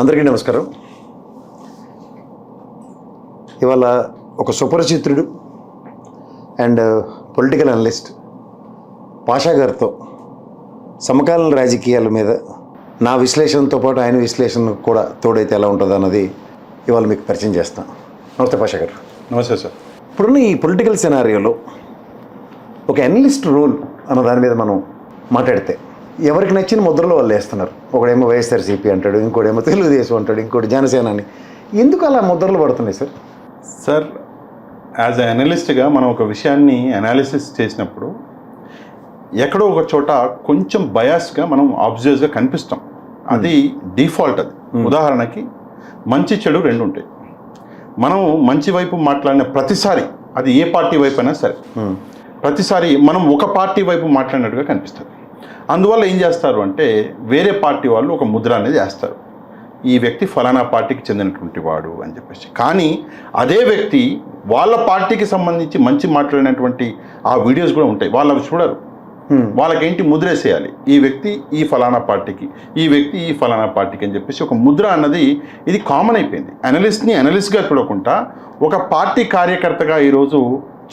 అందరికీ నమస్కారం. ఇవాళ ఒక సుపరిచితుడు అండ్ పొలిటికల్ అనలిస్ట్ పాషా గారితో సమకాలీన రాజకీయాల మీద నా విశ్లేషణతో పాటు ఆయన విశ్లేషణ కూడా తోడైతే ఎలా ఉంటుంది అన్నది ఇవాళ మీకు పరిచయం చేస్తాను. నమస్తే పాషా గారు. నమస్తే సార్. ఇప్పుడున్న ఈ పొలిటికల్ సినారియోలో ఒక అనలిస్ట్ రోల్ అన్న దాని మీద మనం మాట్లాడితే ఎవరికి నచ్చిన ముద్రలో వాళ్ళు వేస్తున్నారు. ఒకడేమో వైఎస్ఆర్సీపీ అంటాడు, ఇంకోటేమో తెలుగుదేశం అంటాడు, ఇంకోటి జనసేన అని. ఎందుకు అలా ముద్రలు పడుతున్నాయి సార్? సార్, యాజ్ ఎ అనలిస్ట్గా మనం ఒక విషయాన్ని అనాలిసిస్ చేసినప్పుడు ఎక్కడో ఒక చోట కొంచెం బయాస్గా మనం ఆబ్జర్వ్స్గా కనిపిస్తాం. అది డిఫాల్ట్. అది ఉదాహరణకి మంచి చెడు రెండు ఉంటాయి. మనం మంచి వైపు మాట్లాడిన ప్రతిసారి, అది ఏ పార్టీ వైపు అయినా సరే, ప్రతిసారి మనం ఒక పార్టీ వైపు మాట్లాడినట్టుగా కనిపిస్తుంది. అందువల్ల ఏం చేస్తారు అంటే వేరే పార్టీ వాళ్ళు ఒక ముద్ర అనేది వేస్తారు, ఈ వ్యక్తి ఫలానా పార్టీకి చెందినటువంటి వాడు అని చెప్పేసి. కానీ అదే వ్యక్తి వాళ్ళ పార్టీకి సంబంధించి మంచి మాట్లాడినటువంటి ఆ వీడియోస్ కూడా ఉంటాయి, వాళ్ళు అవి చూడరు. వాళ్ళకేంటి ముద్రేసేయాలి, ఈ వ్యక్తి ఈ ఫలానా పార్టీకి, ఈ వ్యక్తి ఈ ఫలానా పార్టీకి అని చెప్పేసి ఒక ముద్ర అన్నది ఇది కామన్ అయిపోయింది. అనలిస్ట్ని అనలిస్ట్గా చూడకుండా ఒక పార్టీ కార్యకర్తగా ఈరోజు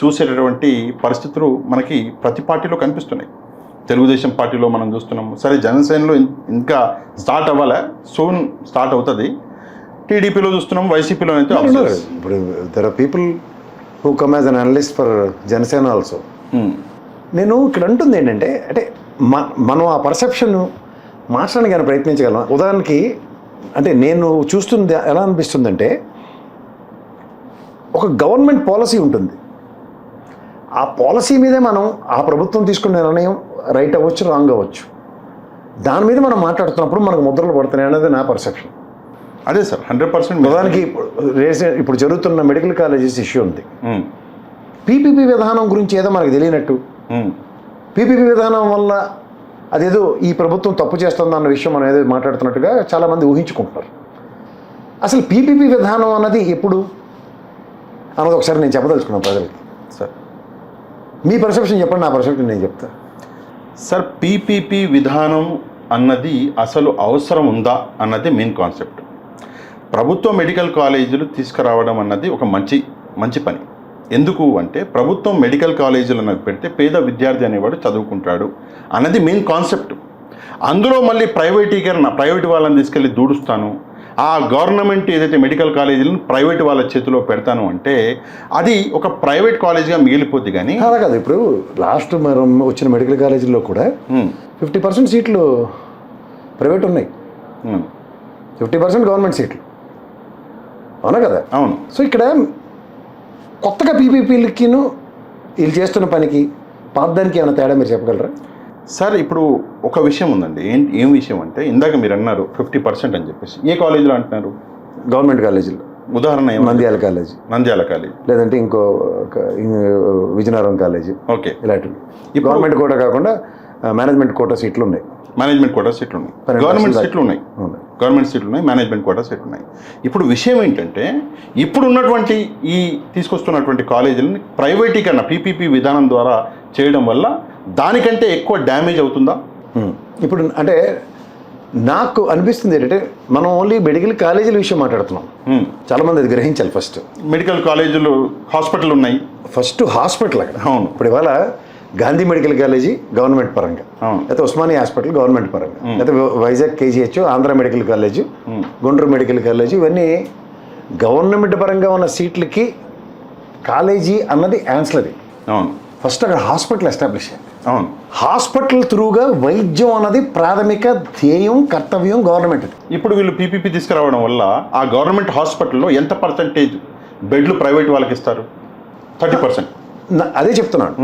చూసేటటువంటి పరిస్థితులు మనకి ప్రతి పార్టీలో కనిపిస్తున్నాయి. తెలుగుదేశం పార్టీలో మనం చూస్తున్నాము, సరే జనసేనలో ఇంకా స్టార్ట్ అవ్వాలా, సూన్ స్టార్ట్ అవుతుంది. టీడీపీలో చూస్తున్నాం, వైసీపీలో అయితే ఇప్పుడు there are people who come as an analyst for Janasena also. నేను ఇక్కడ అంటుంది ఏంటంటే, అంటే మనం ఆ పర్సెప్షన్ మార్చడానికి కానీ ప్రయత్నించగలం. ఉదాహరణకి అంటే నేను చూస్తుంది ఎలా అనిపిస్తుందంటే, ఒక గవర్నమెంట్ పాలసీ ఉంటుంది, ఆ పాలసీ మీదే మనం ఆ ప్రభుత్వం తీసుకునే నిర్ణయం రైట్ అవ్వచ్చు, రాంగ్ అవ్వచ్చు, దాని మీద మనం మాట్లాడుతున్నప్పుడు మనకు ముద్రలు పడుతున్నాయి అనేది నా పర్సెప్షన్. అదే సార్, 100%. ఉదాహరణకి ఇప్పుడు జరుగుతున్న మెడికల్ కాలేజెస్ ఇష్యూ ఉంది. పీపీపీ విధానం గురించి ఏదో మనకు తెలియనట్టు, పీపీపీ విధానం వల్ల అదేదో ఈ ప్రభుత్వం తప్పు చేస్తుంది అన్న విషయం మనం ఏదో మాట్లాడుతున్నట్టుగా చాలామంది ఊహించుకుంటున్నారు. అసలు పీపీపీ విధానం అన్నది ఎప్పుడు అన్నది ఒకసారి నేను చెప్పదలుచుకున్నాను ప్రజలకి. సార్, మీ పర్సెప్షన్ చెప్పండి, నా పర్సెప్షన్ నేను చెప్తా. సార్, పీపీపీ విధానం అన్నది అసలు అవసరం ఉందా అన్నది మెయిన్ కాన్సెప్ట్. ప్రభుత్వ మెడికల్ కాలేజీలు తీసుకురావడం అన్నది ఒక మంచి పని. ఎందుకు అంటే ప్రభుత్వం మెడికల్ కాలేజీలు అన్నది పెడితే పేద విద్యార్థి అనేవాడు చదువుకుంటాడు అన్నది మెయిన్ కాన్సెప్ట్. అందులో మళ్ళీ ప్రైవేట్ వాళ్ళని తీసుకెళ్ళి దూడుస్తాను, ఆ గవర్నమెంట్ ఏదైతే మెడికల్ కాలేజీలను ప్రైవేట్ వాళ్ళ చేతిలో పెడతాను అంటే అది ఒక ప్రైవేట్ కాలేజీగా మిగిలిపోద్ది. కానీ అలా కాదు. ఇప్పుడు లాస్ట్ మనం వచ్చిన మెడికల్ కాలేజీల్లో కూడా 50% సీట్లు ప్రైవేట్ ఉన్నాయి, 50% గవర్నమెంట్ సీట్లు, అవునా కదా? అవును. సో ఇక్కడ కొత్తగా పీపీపీలకిను వీళ్ళు చేస్తున్న పనికి పాతదానికి ఏమైనా తేడా మీరు చెప్పగలరా? సార్, ఇప్పుడు ఒక విషయం ఉందండి. ఏం విషయం అంటే, ఇందాక మీరు అన్నారు 50% అని చెప్పేసి. ఏ కాలేజీలో అంటున్నారు? గవర్నమెంట్ కాలేజీలో. ఉదాహరణ నంద్యాల కాలేజీ, లేదంటే ఇంకో విజయనగరం కాలేజీ, ఓకే, ఇలాంటివి. ఈ గవర్నమెంట్ కోటా కాకుండా మేనేజ్మెంట్ కోటా సీట్లు ఉన్నాయి, గవర్నమెంట్ సీట్లు ఉన్నాయి, మేనేజ్మెంట్ కోటా సీట్లు ఉన్నాయి. ఇప్పుడు విషయం ఏంటంటే, ఇప్పుడు ఉన్నటువంటి ఈ తీసుకొస్తున్నటువంటి కాలేజీలని ప్రైవేటీకరణ పీపీపీ విధానం ద్వారా చేయడం వల్ల దానికంటే ఎక్కువ డ్యామేజ్ అవుతుందా? ఇప్పుడు అంటే నాకు అనిపిస్తుంది ఏంటంటే, మనం ఓన్లీ మెడికల్ కాలేజీల విషయం మాట్లాడుతున్నాం. చాలామంది అది గ్రహించాలి. ఫస్ట్ మెడికల్ కాలేజీలు, హాస్పిటల్ ఉన్నాయి. ఫస్ట్ హాస్పిటల్ అక్కడ. అవును. ఇప్పుడు ఇవాళ గాంధీ మెడికల్ కాలేజీ గవర్నమెంట్ పరంగా, లేకపోతే ఉస్మానియా హాస్పిటల్ గవర్నమెంట్ పరంగా, లేకపోతే Vizag KGH, Andhra medical college, Guntur medical college, ఇవన్నీ గవర్నమెంట్ పరంగా ఉన్న సీట్లకి కాలేజీ అన్నది యాన్సిలరీ. అవును. ఫస్ట్ అక్కడ హాస్పిటల్ ఎస్టాబ్లిష్ అయ్యింది. అవును. హాస్పిటల్ త్రూగా వైద్యం అన్నది ప్రాథమిక ధ్యేయం, కర్తవ్యం గవర్నమెంట్. ఇప్పుడు వీళ్ళు పీపీపీ తీసుకురావడం వల్ల ఆ గవర్నమెంట్ హాస్పిటల్లో ఎంత పర్సెంటేజ్ బెడ్లు ప్రైవేట్ వాళ్ళకి ఇస్తారు? 30%. అదే చెప్తున్నాను.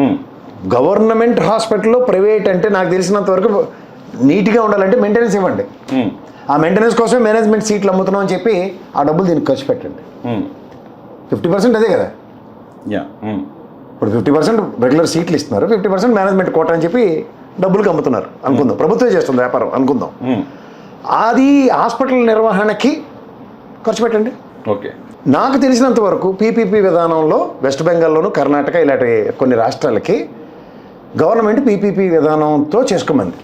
గవర్నమెంట్ హాస్పిటల్లో ప్రైవేట్ అంటే నాకు తెలిసినంత వరకు నీట్గా ఉండాలంటే మెయింటెనెన్స్ ఇవ్వండి. ఆ మెయింటెనెన్స్ కోసమే మేనేజ్మెంట్ సీట్లు అమ్ముతున్నాం అని చెప్పి ఆ డబ్బులు దీనికి ఖర్చు పెట్టండి. 50% అదే కదా. ఇప్పుడు 50% రెగ్యులర్ సీట్లు ఇస్తున్నారు, 50% మేనేజ్మెంట్ కోటా అని చెప్పి డబ్బులకి అమ్ముతున్నారు అనుకుందాం. ప్రభుత్వం చేస్తుంది వ్యాపారం అనుకుందాం. అది హాస్పిటల్ నిర్వహణకి ఖర్చు పెట్టండి. ఓకే. నాకు తెలిసినంత వరకు పీపీపీ విధానంలో వెస్ట్ బెంగాల్లోను, కర్ణాటక ఇలాంటి కొన్ని రాష్ట్రాలకి గవర్నమెంట్ పీపీపీ విధానంతో చేసుకోమంది,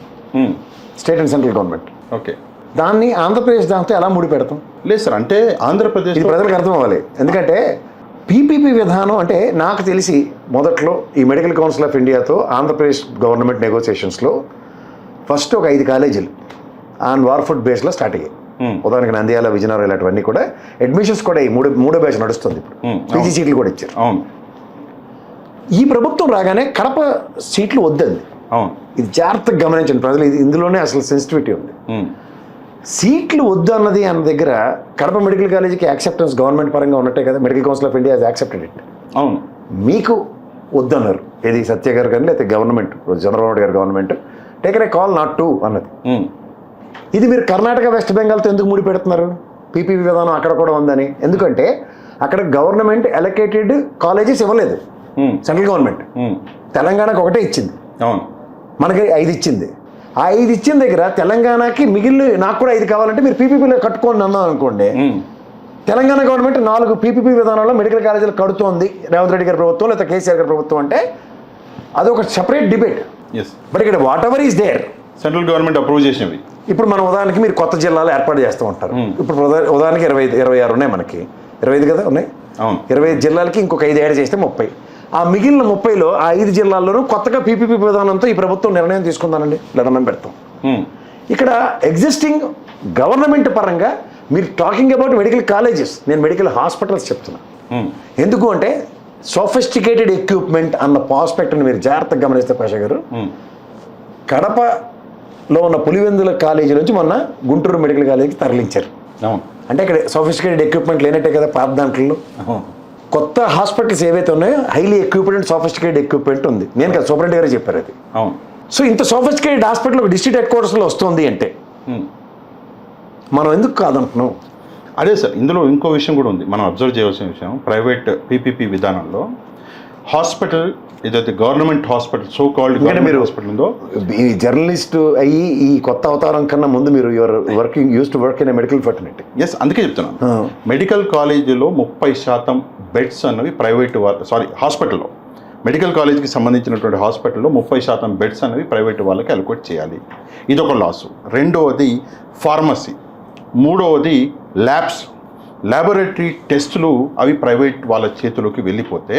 state and central government. Okay. దాన్ని ఆంధ్రప్రదేశ్ దాంతో ఎలా ముడి పెడతాం? లేదు సార్, అంటే ఆంధ్రప్రదేశ్ ఇది ప్రజలకు అర్థం అవ్వాలి. ఎందుకంటే పీపీపీ విధానం అంటే నాకు తెలిసి మొదట్లో ఈ medical council of ఇండియాతో Andhra Pradesh government నెగోసియేషన్స్లో first ఒక 5 కాలేజీలు ఆన్ వార్ఫుడ్ బేస్లో స్టార్ట్ అయ్యాయి. ఉదాహరణకి నంద్యాల, విజయనగరం ఇలాంటివన్నీ కూడా అడ్మిషన్స్ కూడా మూడో బ్యాచ్ నడుస్తుంది. ఇప్పుడు పీజీ సీట్లు కూడా ఇచ్చారు. అవును. ఈ ప్రభుత్వం రాగానే కడప సీట్లు వద్దండి. అవును, ఇది జాగ్రత్తగా గమనించండి ప్రజలు, ఇది ఇందులోనే అసలు సెన్సిటివిటీ ఉంది. సీట్లు వద్దు అన్నది అన్న దగ్గర కడప మెడికల్ కాలేజీకి యాక్సెప్టెన్స్ గవర్నమెంట్ పరంగా ఉన్నట్టే కదా. Medical council of India accepted it. అవును. మీకు వద్దన్నారు ఏది సత్య గారు కానీ లేకపోతే గవర్నమెంట్ చంద్రబాబు నాయుడు గారు government taken A call not to అన్నది. ఇది మీరు కర్ణాటక వెస్ట్ బెంగాల్తో ఎందుకు ముడి పెడుతున్నారు? పీపీపీ విధానం అక్కడ కూడా ఉందని. ఎందుకంటే అక్కడ గవర్నమెంట్ అలొకేటెడ్ కాలేజెస్ ఇవ్వలేదు సెంట్రల్ గవర్నమెంట్. తెలంగాణకు ఒకటే ఇచ్చింది, అవును, మనకి 5 ఇచ్చింది. ఆ 5 ఇచ్చిన దగ్గర తెలంగాణకి మిగిలిన నాకు కూడా 5 కావాలంటే మీరు పీపీపీలో కట్టుకోండి అన్నాం అనుకోండి. తెలంగాణ గవర్నమెంట్ 4 పీపీపీ విధానంలో మెడికల్ కాలేజీలు కడుతోంది రేవంత్ రెడ్డి గారి ప్రభుత్వం లేదా కేసీఆర్ గారి ప్రభుత్వం అంటే అదొక సెపరేట్ డిబేట్. బట్ ఇక్కడ whatever is there central government approve చేసినవి. ఇప్పుడు మన ఉదాహరణకి మీరు కొత్త జిల్లాలు ఏర్పాటు చేస్తూ ఉంటారు. ఇప్పుడు ఉదాహరణకి 26 ఉన్నాయి, మనకి 25 కదా ఉన్నాయి. 25 జిల్లాలకి ఇంకొక 5 యాడ్ చేస్తే 30. ఆ మిగిలిన 30లో ఆ 5 జిల్లాల్లోనూ కొత్తగా పీపీపీ విధానంతో ఈ ప్రభుత్వం నిర్ణయం తీసుకుందానండి లేదా మేము పెడతాం. ఇక్కడ ఎగ్జిస్టింగ్ గవర్నమెంట్ పరంగా మీరు టాకింగ్ అబౌట్ మెడికల్ కాలేజెస్, నేను మెడికల్ హాస్పిటల్స్ చెప్తున్నా. ఎందుకు అంటే సోఫిస్టికేటెడ్ ఎక్విప్మెంట్ అన్న ప్రాస్పెక్ట్ని మీరు జాగ్రత్తగా గమనిస్తే పాషా గారు, కడపలో ఉన్న పులివెందుల కాలేజీ నుంచి మొన్న గుంటూరు మెడికల్ కాలేజీకి తరలించారు. అంటే ఇక్కడ సోఫిస్టికేటెడ్ ఎక్విప్మెంట్ లేనట్టే కదా పాత దాంట్లో. కొత్త హాస్పిటల్స్ ఏవైతే ఉన్నాయో highly equipped and sophisticated equipment ఉంది. నేను కదా సూపరింటెండెంట్ గారే చెప్పారు అది. సో ఇంత సోఫిస్టికేటెడ్ హాస్పిటల్ ఒక డిస్ట్రిక్ట్ హెడ్ క్వార్టర్స్లో వస్తుంది అంటే మనం ఎందుకు కాదంటున్నాం? అదే సార్, ఇందులో ఇంకో విషయం కూడా ఉంది మనం అబ్జర్వ్ చేయాల్సిన విషయం. ప్రైవేట్ పీపీపీ విధానంలో హాస్పిటల్ ఏదైతే government hospital so called government hospital ఉందో, ఈ జర్నలిస్ట్ అయ్యి ఈ కొత్త అవతారం కన్నా ముందు మీరు your working uses to work in medical fraternity. Yes, అందుకే చెప్తున్నాను. మెడికల్ కాలేజీలో 30% బెడ్స్ అన్నవి ప్రైవేట్ హాస్పిటల్లో మెడికల్ కాలేజీకి సంబంధించినటువంటి హాస్పిటల్లో 30% బెడ్స్ అనేవి ప్రైవేట్ వాళ్ళకి అలొకేట్ చేయాలి. ఇదొక లాసు. రెండవది ఫార్మసీ. మూడవది ల్యాబొరేటరీ టెస్టులు అవి ప్రైవేట్ వాళ్ళ చేతిలోకి వెళ్ళిపోతే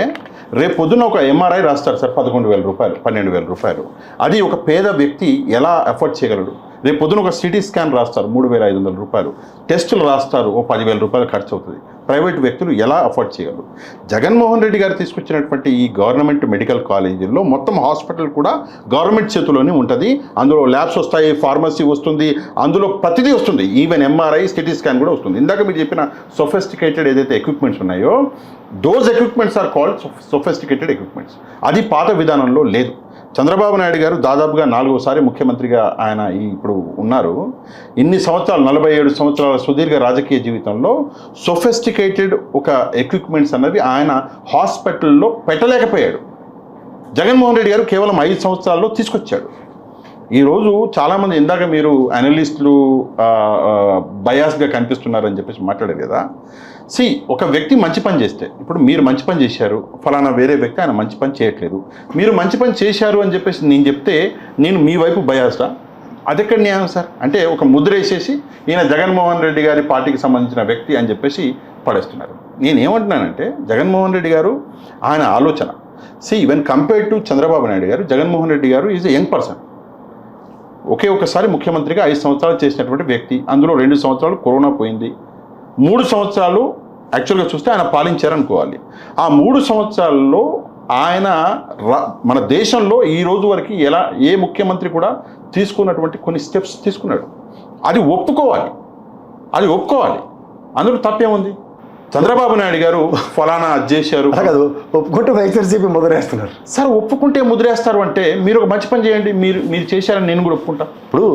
రేపు పొద్దున ఒక ఎంఆర్ఐ రాస్తారు సార్ 11,000 రూపాయలు, 12,000 రూపాయలు. అది ఒక పేద వ్యక్తి ఎలా అఫోర్డ్ చేయగలడు? రేపు పొద్దున ఒక సిటీ స్కాన్ రాస్తారు 3,500 రూపాయలు, టెస్టులు రాస్తారు ఓ 10,000 రూపాయలు ఖర్చు అవుతుంది. ప్రైవేట్ వ్యక్తులు ఎలా అఫోర్డ్ చేయగలరు? జగన్మోహన్ రెడ్డి గారు తీసుకొచ్చినటువంటి ఈ గవర్నమెంట్ మెడికల్ కాలేజీల్లో మొత్తం హాస్పిటల్ కూడా గవర్నమెంట్ చేతిలోనే ఉంటుంది. అందులో ల్యాబ్స్ వస్తాయి, ఫార్మసీ వస్తుంది, అందులో ప్రతిదీ వస్తుంది, ఈవెన్ ఎంఆర్ఐ, సిటీ స్కాన్ కూడా వస్తుంది. ఇందాక మీరు చెప్పిన సొఫిస్టికేటెడ్ ఏదైతే ఎక్విప్మెంట్స్ ఉన్నాయో those equipments are called sophisticated equipments. అది పాత విధానంలో లేదు. చంద్రబాబు నాయుడు గారు దాదాపుగా 4వసారి ముఖ్యమంత్రిగా ఆయన ఇప్పుడు ఉన్నారు. ఇన్ని సంవత్సరాలు 47 సంవత్సరాల సుదీర్ఘ రాజకీయ జీవితంలో సొఫిస్టికేటెడ్ ఒక ఎక్విప్మెంట్స్ అన్నవి ఆయన హాస్పిటల్లో పెట్టలేకపోయాడు. జగన్మోహన్ రెడ్డి గారు కేవలం 5 సంవత్సరాల్లో తీసుకొచ్చాడు. ఈరోజు చాలామంది ఇందాక మీరు అనలిస్టులు బయాస్గా కనిపిస్తున్నారని చెప్పేసి మాట్లాడారు కదా. ఒక వ్యక్తి మంచి పని చేస్తే, ఇప్పుడు మీరు మంచి పని చేశారు, ఫలానా వేరే వ్యక్తి ఆయన మంచి పని చేయట్లేదు, మీరు మంచి పని చేశారు అని చెప్పేసి నేను చెప్తే నేను మీ వైపు బయాస్డా? అదెక్కడ న్యాయం సార్? అంటే ఒక ముద్ర వేసేసి ఈయన జగన్మోహన్ రెడ్డి గారి పార్టీకి సంబంధించిన వ్యక్తి అని చెప్పేసి పడేస్తున్నారు. నేను ఏమంటున్నానంటే జగన్మోహన్ రెడ్డి గారు ఆయన ఆలోచన when compared to Chandrababu Naidu గారు, జగన్మోహన్ రెడ్డి గారు ఈజ్ ఎ యంగ్ పర్సన్. ఒకసారి ముఖ్యమంత్రిగా 5 సంవత్సరాలు చేసినటువంటి వ్యక్తి. అందులో 2 సంవత్సరాలు కరోనా పోయింది, 3 సంవత్సరాలు యాక్చువల్గా చూస్తే ఆయన పాలించారనుకోవాలి. ఆ 3 సంవత్సరాల్లో ఆయన మన దేశంలో ఈ రోజు వరకు ఏ ముఖ్యమంత్రి కూడా తీసుకున్నటువంటి కొన్ని స్టెప్స్ తీసుకున్నాడు. అది ఒప్పుకోవాలి. అందులో తప్పేముంది? చంద్రబాబు నాయుడు గారు ఫలానా అది చేశారు కాదు, ఒప్పుకుంటే వైఎస్ఆర్సీపీ ముద్రేస్తున్నారు సార్. ఒప్పుకుంటే ముద్రేస్తారు అంటే మీరు ఒక మంచి పని చేయండి, మీరు చేశారని నేను కూడా ఒప్పుకుంటా. ఇప్పుడు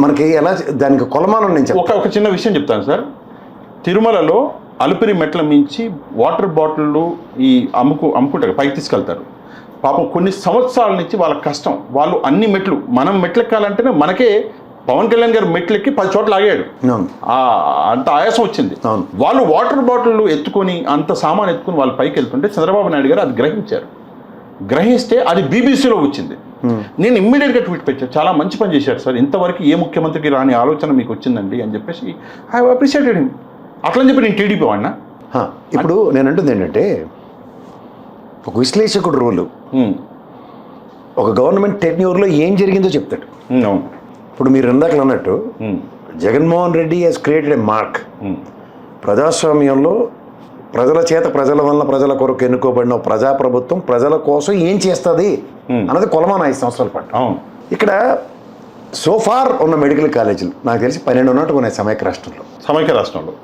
మనకి ఎలా దానికి కొలమానం నుంచి ఒక చిన్న విషయం చెప్తాను సార్. తిరుమలలో అలిపిరి మెట్ల మించి వాటర్ బాటిళ్ళు ఈ అమ్ముకుంటారు, పైకి తీసుకెళ్తారు. పాపం కొన్ని సంవత్సరాల నుంచి వాళ్ళ కష్టం, వాళ్ళు అన్ని మెట్లు, మనం మెట్లు ఎక్కాలంటేనే మనకే పవన్ కళ్యాణ్ గారు మెట్లెక్కి 10 చోట్ల ఆగాడు, అంత ఆయాసం వచ్చింది. వాళ్ళు వాటర్ బాటిల్ ఎత్తుకొని అంత సామాన్ ఎత్తుకొని వాళ్ళు పైకి వెళ్తుంటే చంద్రబాబు నాయుడు గారు అది గ్రహించారు. గ్రహిస్తే అది బీబీసీలో వచ్చింది. నేను ఇమ్మీడియట్గా ట్వీట్ పెట్టాను, చాలా మంచి పని చేశారు సార్, ఇంతవరకు ఏ ముఖ్యమంత్రికి రాని ఆలోచన మీకు వచ్చిందండి అని చెప్పేసి ఐ అప్రిషియేటెడ్ హిమ్. అట్లని చెప్పి నేను టీడీపీ వాడినా. ఇప్పుడు నేను అంటుంది ఏంటంటే, ఒక విశ్లేషకుడు రోలు ఒక గవర్నమెంట్ టెన్యూర్లో ఏం జరిగిందో చెప్తాడు. అవును. ఇప్పుడు మీరు ఇందాకలు అన్నట్టు Jaganmohan Reddy he's created a mark. ప్రజాస్వామ్యంలో ప్రజల చేత, ప్రజల వల్ల, ప్రజల కొరకు ఎన్నుకోబడిన ప్రజాప్రభుత్వం ప్రజల కోసం ఏం చేస్తుంది అన్నది కొలమాన 5 సంవత్సరాల పాటు. అవును. ఇక్కడ సోఫార్ ఉన్న మెడికల్ కాలేజీలు నాకు తెలిసి 12 ఉన్నట్టు ఉన్నాయి సమైక్య రాష్ట్రంలో. సమైక్య రాష్ట్రంలో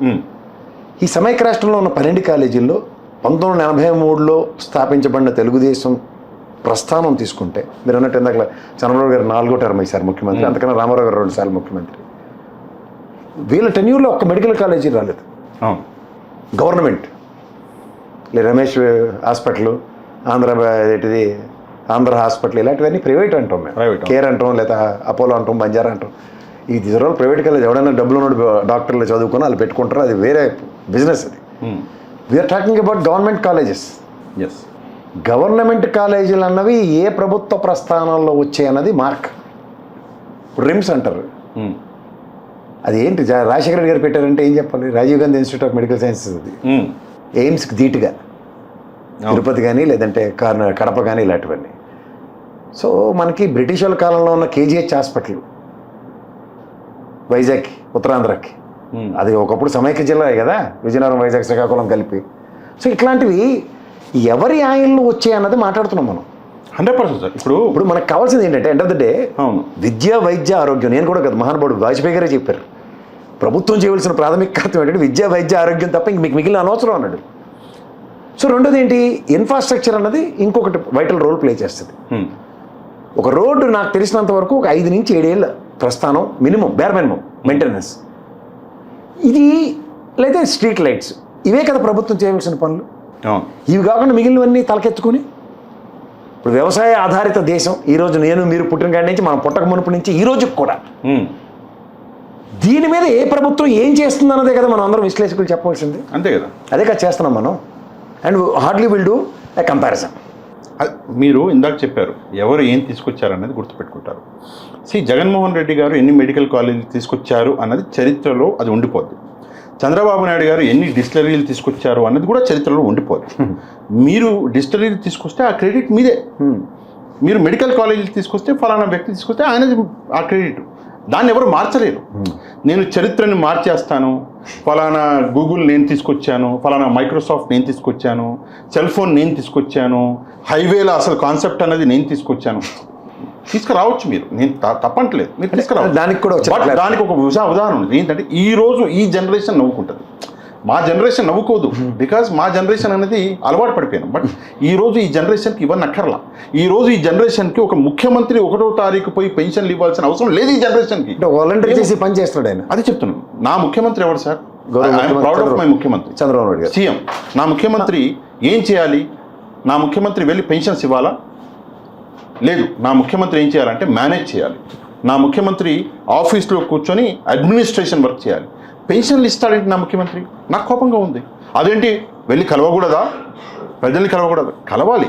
ఈ సమైక్య రాష్ట్రంలో ఉన్న 12 కాలేజీల్లో 1983లో స్థాపించబడిన తెలుగుదేశం ప్రస్థానం తీసుకుంటే, మీరు అన్నట్టు ఇందాక చంద్రబాబు గారు 4వ టర్మ్ అయ్యారు ముఖ్యమంత్రి, అంతకన్నా రామారావు గారు 2 సార్లు ముఖ్యమంత్రి. వీళ్ళ టెన్యూర్లో ఒక్క మెడికల్ కాలేజీ రాలేదు. Government Ramesh hospital, Andhra hospital, ఇలాంటివన్నీ ప్రైవేట్ అంటాం మేము. కేర్ అంటాం, లేదా అపోలో అంటాం, బంజారా అంటాం. ఈ రోజు ప్రైవేట్ కాలేజ్ ఎవడైనా డబ్బులు ఉన్న డాక్టర్లు చదువుకొని వాళ్ళు పెట్టుకుంటారు, అది వేరే బిజినెస్. అది we are talking about government colleges. Yes, government కాలేజీలు అన్నవి ఏ ప్రభుత్వ ప్రస్థానంలో వచ్చాయి అన్నది మార్క్. ఇప్పుడు రిమ్స్ అంటారు, అది ఏంటి రాజశేఖర రెడ్డి గారు పెట్టారంటే ఏం చెప్పాలి? Rajiv Gandhi institute of medical sciences. అది ఎయిమ్స్కి ధీటుగా, తిరుపతి కానీ లేదంటే కడప కానీ ఇలాంటివన్నీ. సో మనకి బ్రిటిష్ వాళ్ళ కాలంలో ఉన్న కేజీహెచ్ హాస్పిటల్ వైజాగ్, ఉత్తరాంధ్రకి, అది ఒకప్పుడు సమైక్య జిల్లా కదా, విజయనగరం, వైజాగ్, శ్రీకాకుళం కలిపి. సో ఇట్లాంటివి ఎవరి ఆయనలో వచ్చాయి అన్నది మాట్లాడుతున్నాం మనం. 100% సార్. ఇప్పుడు మనకు కావాల్సింది ఏంటంటే ఎండ్ ఆఫ్ ద డే విద్య, వైద్య, ఆరోగ్యం. నేను కూడా కదా, మహానుభావుడు వాజ్పేయి గారే చెప్పారు, ప్రభుత్వం చేయవలసిన ప్రాథమిక కర్తవ్యం ఏంటంటే విద్య, వైద్య, ఆరోగ్యం తప్ప ఇంక మీకు మిగిలిన అనవసరం అన్నాడు. సో రెండోది ఏంటి, ఇన్ఫ్రాస్ట్రక్చర్ అన్నది ఇంకొకటి వైటల్ రోల్ ప్లే చేస్తుంది. ఒక రోడ్డు నాకు తెలిసినంత వరకు ఒక 5 నుంచి 7 ఏళ్ళ ప్రస్థానం మినిమం, బేర్ మినిమం మెయింటెనెన్స్. ఇది లేదా స్ట్రీట్ లైట్స్, ఇవే కదా ప్రభుత్వం చేయవలసిన పనులు. ఇవి కాకుండా మిగిలినవన్నీ తలకెత్తుకొని, ఇప్పుడు వ్యవసాయ ఆధారిత దేశం ఈరోజు, నేను మీరు పుట్టిన కాడి నుంచి, మనం పుట్టక మునుపు నుంచి ఈ రోజుకి కూడా దీని మీద ఏ ప్రభుత్వం ఏం చేస్తుంది అన్నదే కదా మనం అందరం విశ్లేషకులు చెప్పవలసింది. అంతే కదా, అదే కదా చేస్తున్నాం మనం. And hardly will do a comparison. మీరు ఇందాక చెప్పారు ఎవరు ఏం తీసుకొచ్చారనేది గుర్తుపెట్టుకుంటారు. జగన్మోహన్ రెడ్డి గారు ఎన్ని మెడికల్ కాలేజీలు తీసుకొచ్చారు అన్నది చరిత్రలో అది ఉండిపోద్ది. చంద్రబాబు నాయుడు గారు ఎన్ని డిస్టిలరీలు తీసుకొచ్చారు అన్నది కూడా చరిత్రలో ఉండిపోద్ది. మీరు డిస్టిలరీలు తీసుకొస్తే ఆ క్రెడిట్ మీదే. మీరు మెడికల్ కాలేజీలు తీసుకొస్తే, ఫలానా వ్యక్తి తీసుకొస్తే ఆయన ఆ క్రెడిట్. దాన్ని ఎవరు మార్చలేరు. నేను చరిత్రని మార్చేస్తాను, ఫలానా గూగుల్ నేను తీసుకొచ్చాను, ఫలానా మైక్రోసాఫ్ట్ నేను తీసుకొచ్చాను, సెల్ ఫోన్ నేను తీసుకొచ్చాను, హైవేలో అసలు కాన్సెప్ట్ అనేది నేను తీసుకొచ్చాను. తీసుకురావచ్చు మీరు, నేను తప్పట్లేదు, మీరు తీసుకురావచ్చు. దానికి కూడా దానికి ఒక ఉదాహరణ ఉంది. ఏంటంటే ఈరోజు ఈ జనరేషన్ నవ్వుకుంటుంది, మా జనరేషన్ నవ్వుకోదు. బికాజ్ మా జనరేషన్ అనేది అలవాటు పడిపోయాను. బట్ ఈరోజు ఈ జనరేషన్కి ఇవన్నీ అక్కర్లా. ఈరోజు ఈ జనరేషన్కి ఒక ముఖ్యమంత్రి 1వ తారీఖు పోయి పెన్షన్లు ఇవ్వాల్సిన అవసరం లేదు ఈ జనరేషన్కి. వాలంటీర్ చేసి పని చేస్తాడు ఆయన. అది చెప్తున్నాను. నా ముఖ్యమంత్రి ఎవరు సార్? ప్రౌడ్ ఆఫ్ మై ముఖ్యమంత్రి చంద్రబాబు నాయుడు గారు, సీఎం. నా ముఖ్యమంత్రి ఏం చేయాలి? నా ముఖ్యమంత్రి వెళ్ళి పెన్షన్స్ ఇవ్వాలా? లేదు. నా ముఖ్యమంత్రి ఏం చేయాలంటే మేనేజ్ చేయాలి. నా ముఖ్యమంత్రి ఆఫీస్లో కూర్చొని అడ్మినిస్ట్రేషన్ వర్క్ చేయాలి. పెన్షన్లు ఇస్తాడేంటి నా ముఖ్యమంత్రి? నాకు కోపంగా ఉంది. అదేంటి వెళ్ళి కలవకూడదా? ప్రజల్ని కలవకూడదు? కలవాలి.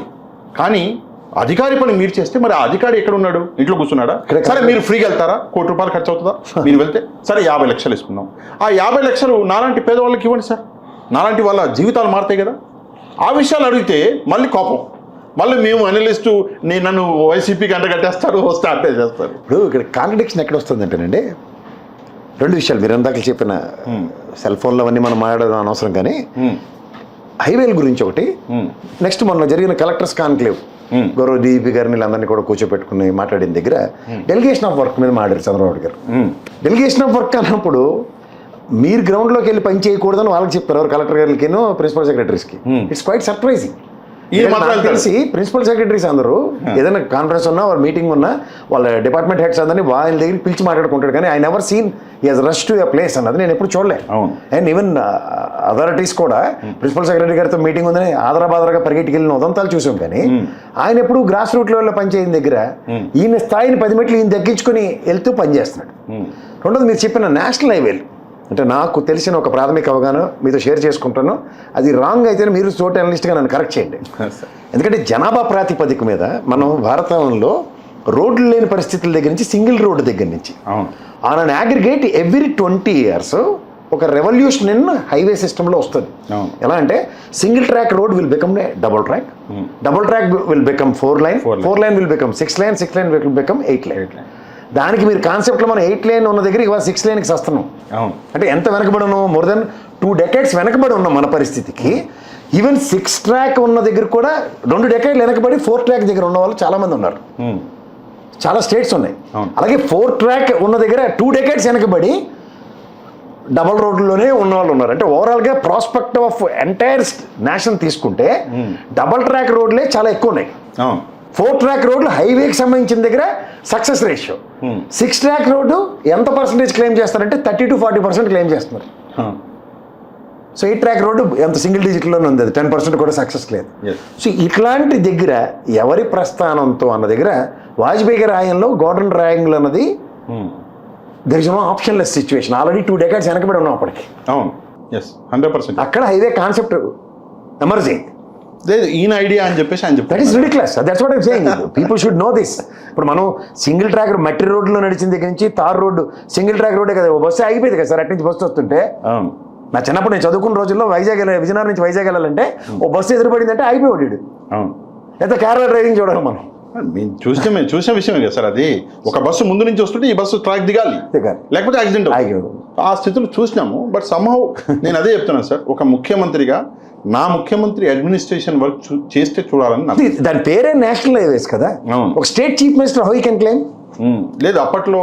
కానీ అధికారి పని మీరు చేస్తే మరి ఆ అధికారి ఎక్కడ ఉన్నాడు? ఇంట్లో కూర్చున్నాడా? సరే మీరు ఫ్రీగా వెళ్తారా? ₹1 కోటి ఖర్చు అవుతుందా మీరు వెళ్తే? సరే 50 లక్షలు ఇస్తున్నాం. ఆ 50 లక్షలు నాలాంటి పేదవాళ్ళకి ఇవ్వండి సార్. నాలాంటి వాళ్ళ జీవితాలు మారుతాయి కదా. ఆ విషయాలు అడిగితే మళ్ళీ కోపం, మళ్ళీ మేము అనలిస్టు నన్ను వైసీపీకి అంటగట్టేస్తారు, వస్తే అట్టే చేస్తారు. ఇప్పుడు ఇక్కడ కాంట్రడిక్షన్ ఎక్కడ వస్తుందంటేనండి, 2 విషయాలు మీరు ఇందాక చెప్పిన సెల్ ఫోన్లో అవన్నీ మనం మాట్లాడడం అనవసరం, కానీ హైవేల గురించి ఒకటి. నెక్స్ట్ మొన్న జరిగిన కలెక్టర్స్ కాన్క్లేవ్, గౌరవ డీఈపీ గారిని వీళ్ళందరినీ కూడా కూర్చోపెట్టుకుని మాట్లాడిన దగ్గర డెలిగేషన్ ఆఫ్ వర్క్ మీద మాట్లాడారు చంద్రబాబు గారు. డెలిగేషన్ ఆఫ్ వర్క్ అన్నప్పుడు మీరు గ్రౌండ్లోకి వెళ్ళి పని చేయకూడదని వాళ్ళకి చెప్పారు, ఎవరు కలెక్టర్ గారికి, ప్రిన్సిపల్ సెక్రటరీస్కి. It's quite surprising. తెలిసి ప్రిన్సిపల్ సెక్రటరీస్ అందరూ ఏదైనా కాన్ఫరెన్స్ ఉన్నా, వాళ్ళ మీటింగ్ ఉన్నా, వాళ్ళ డిపార్ట్మెంట్ హెడ్స్ అందరినీ వాళ్ళ దగ్గరికి పిలిచి మాట్లాడుకుంటాడు. కానీ I never seen he has rush to a place అన్నది నేను ఎప్పుడు చూడలేదు. అండ్ ఈవెన్ అథారిటీస్ కూడా ప్రిన్సిపల్ సెక్రటరీ గారితో మీటింగ్ ఉందని ఆదరాబాదరగా పరిగెట్టుకు వెళ్ళిన ఉదంతాలు చూసాం. కానీ ఆయన ఎప్పుడు గ్రాస్ రూట్ లెవెల్లో పనిచేయని దగ్గర ఈయన స్థాయిని 10 మెట్లు ఈయన తగ్గించుకుని వెళ్తూ పనిచేస్తున్నాడు. రెండోది మీరు చెప్పిన నేషనల్ హైవేలు, అంటే నాకు తెలిసిన ఒక ప్రాథమిక అవగాహన మీతో షేర్ చేసుకుంటాను. అది రాంగ్ అయితే మీరు చోట అనలిస్ట్గా నన్ను కరెక్ట్ చేయండి. ఎందుకంటే జనాభా ప్రాతిపదిక మీద మనం భారతంలో రోడ్లు లేని పరిస్థితుల దగ్గర నుంచి సింగిల్ రోడ్డు దగ్గర నుంచి on an aggregate every 20 years ఒక రెవల్యూషన్ ఇన్ హైవే సిస్టంలో వస్తుంది. ఎలా అంటే single track road will become double track, double track will become 4 lane, 4 lane will become 6 lane, 6 lane will become 8 lane. దానికి మీరు కాన్సెప్ట్లో మనం 8 lane ఉన్న దగ్గర ఇవాళ 6 laneకి వస్తున్నాం. అంటే ఎంత వెనకబడి ఉన్నాం? మోర్ దెన్ 2 decades వెనకబడి ఉన్నాం మన పరిస్థితికి. ఈవెన్ 6 track ఉన్న దగ్గర కూడా 2 decades వెనకబడి 4 track దగ్గర ఉన్న వాళ్ళు చాలామంది ఉన్నారు. చాలా స్టేట్స్ ఉన్నాయి. అలాగే 4 track ఉన్న దగ్గర 2 decades వెనకబడి డబల్ రోడ్లోనే ఉన్న వాళ్ళు ఉన్నారు. అంటే ఓవరాల్గా ప్రాస్పెక్ట్ ఆఫ్ ఎంటైర్ నేషన్ తీసుకుంటే డబల్ ట్రాక్ రోడ్లే చాలా ఎక్కువ ఉన్నాయి. 4 track రోడ్లు హైవేకి సంబంధించిన దగ్గర సక్సెస్ రేషియో. 6 track రోడ్డు ఎంత పర్సెంటేజ్ క్లెయిమ్ చేస్తారంటే 30 to 40% క్లెయిమ్ చేస్తున్నారు. సో 8 track రోడ్డు ఎంత సింగిల్ డిజిట్లోనే ఉంది, అది 10% కూడా సక్సెస్ లేదు. సో ఇట్లాంటి దగ్గర ఎవరి ప్రస్థానంతో అన్న దగ్గర వాజ్పేయి గారి ఆయంలో గోల్డెన్ ట్రయాంగిల్ అన్నది there is no optionless situation. Already 2 decades వెనకబడి ఉన్నాం అప్పటికి. 100%. అక్కడ హైవే కాన్సెప్ట్ ఎమర్జింగ్. లేదు ఈయన ఐడియా అని చెప్పేసి ఆయన చెప్పారు. That is ridiculous. That's what I'm saying. People should know this. ఇప్పుడు మనం సింగిల్ ట్రాక్ మట్టి రోడ్లో నడిచిన దగ్గర నుంచి తార్ రోడ్డు సింగిల్ ట్రాక్ రోడ్డే కదా, బస్సు ఆగిపోయింది కదా సార్. అటు నుంచి బస్సు వస్తుంటే నా చిన్నప్పుడు నేను చదువుకున్న రోజుల్లో విజయనగరం నుంచి వైజాగ్ వెళ్ళాలంటే ఓ బస్సు ఎదురుపడిందంటే ఆగిపోయాడు. ఎంత కేరళ డ్రైవింగ్ చూడాలి మనం. మేము చూసిన విషయమే కదా సార్. అది ఒక బస్సు ముందు నుంచి వస్తుంటే ఈ బస్సు ట్రాక్ దిగాలి, లేకపోతే యాక్సిడెంట్. ఆ స్థితిలో చూసినాము. బట్ సమ్హౌ నేను అదే చెప్తున్నాను సార్, ఒక ముఖ్యమంత్రిగా నా ముఖ్యమంత్రి అడ్మినిస్ట్రేషన్ వర్క్ చేస్తే చూడాలని. దాని పేరే నేషనల్ హైవేస్ కదా. ఒక state chief minister how you can claim? లేదు అప్పట్లో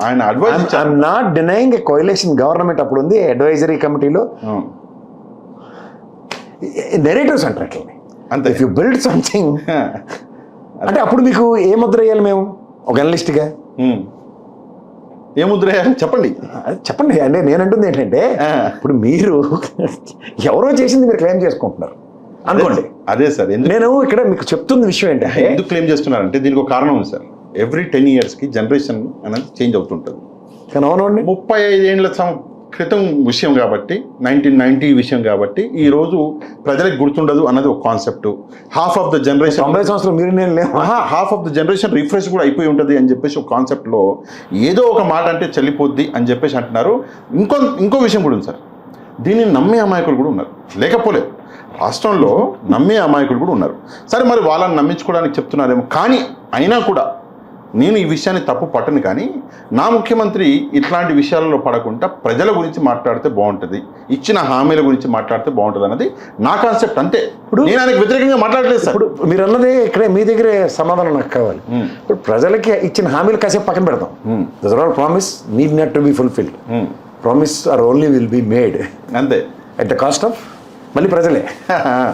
ఆయన advise. I'm not denying a coalition government అప్పుడు ఉంది. అడ్వైజరీ కమిటీలో నెరేటివ్స్ అంటారు అట్లా. అంతే. ఇఫ్ యూ బిల్డ్ సంథింగ్ అంటే అప్పుడు మీకు ఏ ముద్ర వేయాలి మేము ఒక అనలిస్ట్గా? ఏ ముద్ర వేయాలి చెప్పండి. చెప్పండి. అంటే నేను అంటుంది ఏంటంటే ఇప్పుడు మీరు ఎవరో చేసింది మీరు క్లెయిమ్ చేసుకుంటున్నారు అనుకోండి. అదే సార్ నేను ఇక్కడ మీకు చెప్తున్న విషయం ఏంటంటే ఎందుకు క్లెయిమ్ చేస్తున్నారంటే దీనికి ఒక కారణం ఉంది సార్. ఎవ్రీ 10 yearsకి జనరేషన్ అనేది చేంజ్ అవుతుంటుంది. కానీ అవునండి 35 ఏళ్ళ క్రితం విషయం కాబట్టి 1990 విషయం కాబట్టి ఈ రోజు ప్రజలకు గుర్తుండదు అన్నది ఒక concept. Half of the generation 90 సంవత్సరాలు మీరు నేను లేవు, half of the generation refresh కూడా అయిపోయి ఉంటుంది అని చెప్పేసి ఒక కాన్సెప్ట్లో ఏదో ఒక మాట అంటే చెల్లిపోద్ది అని చెప్పేసి అంటున్నారు. ఇంకో విషయం కూడా ఉంది సార్. దీన్ని నమ్మే అమాయకులు కూడా ఉన్నారు, లేకపోలేదు. రాష్ట్రంలో నమ్మే అమాయకులు కూడా ఉన్నారు. సరే మరి వాళ్ళని నమ్మించుకోవడానికి చెప్తున్నారేమో, కానీ అయినా కూడా నేను ఈ విషయాన్ని తప్పు పట్టను. కానీ నా ముఖ్యమంత్రి ఇట్లాంటి విషయాలలో పడకుండా ప్రజల గురించి మాట్లాడితే బాగుంటుంది, ఇచ్చిన హామీల గురించి మాట్లాడితే బాగుంటుంది అన్నది నా కాన్సెప్ట్. అంతే. ఇప్పుడు నేను ఆయనకు వ్యతిరేకంగా మాట్లాడలేదు సార్. ఇప్పుడు మీరు అన్నదే ఇక్కడే మీ దగ్గరే సమాధానం నాకు కావాలి. ఇప్పుడు ప్రజలకి ఇచ్చిన హామీలు కాసేపు పక్కన పెడతాం. That's all promise need not to be fulfilled. Promise are only will be made. అంతే. అట్ ద కాస్ట్ ఆఫ్ మళ్ళీ ప్రజలే.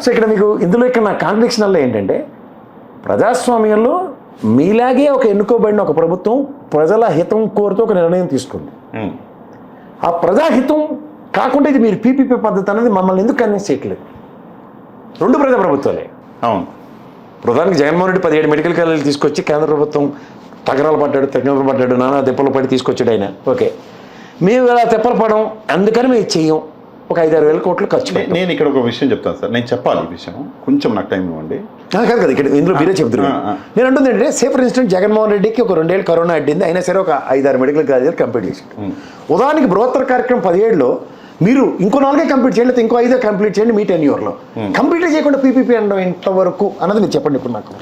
సో ఇక్కడ మీకు ఇందులో ఇక్కడ నా కాంట్రడిక్షన్ వల్ల ఏంటంటే ప్రజాస్వామ్యంలో మీలాగే ఒక ఎన్నుకోబడిన ఒక ప్రభుత్వం ప్రజల హితం కోరుతూ ఒక నిర్ణయం తీసుకుంది. ఆ ప్రజాహితం కాకుండా ఇది మీరు పీపీపీ పద్ధతి అనేది మమ్మల్ని ఎందుకు కన్విన్స్ చేయట్లేదు? 2 ప్రజా ప్రభుత్వాలే. అవును. ప్రధానికి జగన్మోహన్ రెడ్డి 17 మెడికల్ కాలేజీలు తీసుకొచ్చి కేంద్ర ప్రభుత్వం తగరాలు పడ్డాడు, నానా తెప్పలు పడి తీసుకొచ్చాడు ఆయన. ఓకే, మేము ఇలా తెప్పలు పడడం అందుకని మేము చెయ్యం. ఒక 5-6 వేల కోట్లు ఖర్చు. నేను ఇక్కడ ఒక విషయం చెప్తాను సార్. నేను చెప్పాలి ఈ విషయం, కొంచెం నాకు టైం ఇవ్వండి. కాదు కదా, ఇక్కడ ఇందులో మీరే చెప్తున్నారు. నేను అంటుంది ఏంటంటే సే ఫర్ ఇన్స్టెంట్ జగన్మోహన్ రెడ్డికి ఒక 2 ఏళ్ళు కరోనా అడ్డింది, అయినా సరే ఒక 5-6 మెడికల్ కాలేజీలు కంప్లీట్ చేశాడు. ఉదాహరణకి బృహత్తర కార్యక్రమం 17లో మీరు ఇంకో 4 కంప్లీట్ చేయండి, ఇంకో 5 కంప్లీట్ చేయండి మీ టెన్యూర్లో. కంప్లీట్ చేయకుండా పీపీపీ అనడం ఇంతవరకు అన్నది మీరు చెప్పండి ఇప్పుడు నాకు.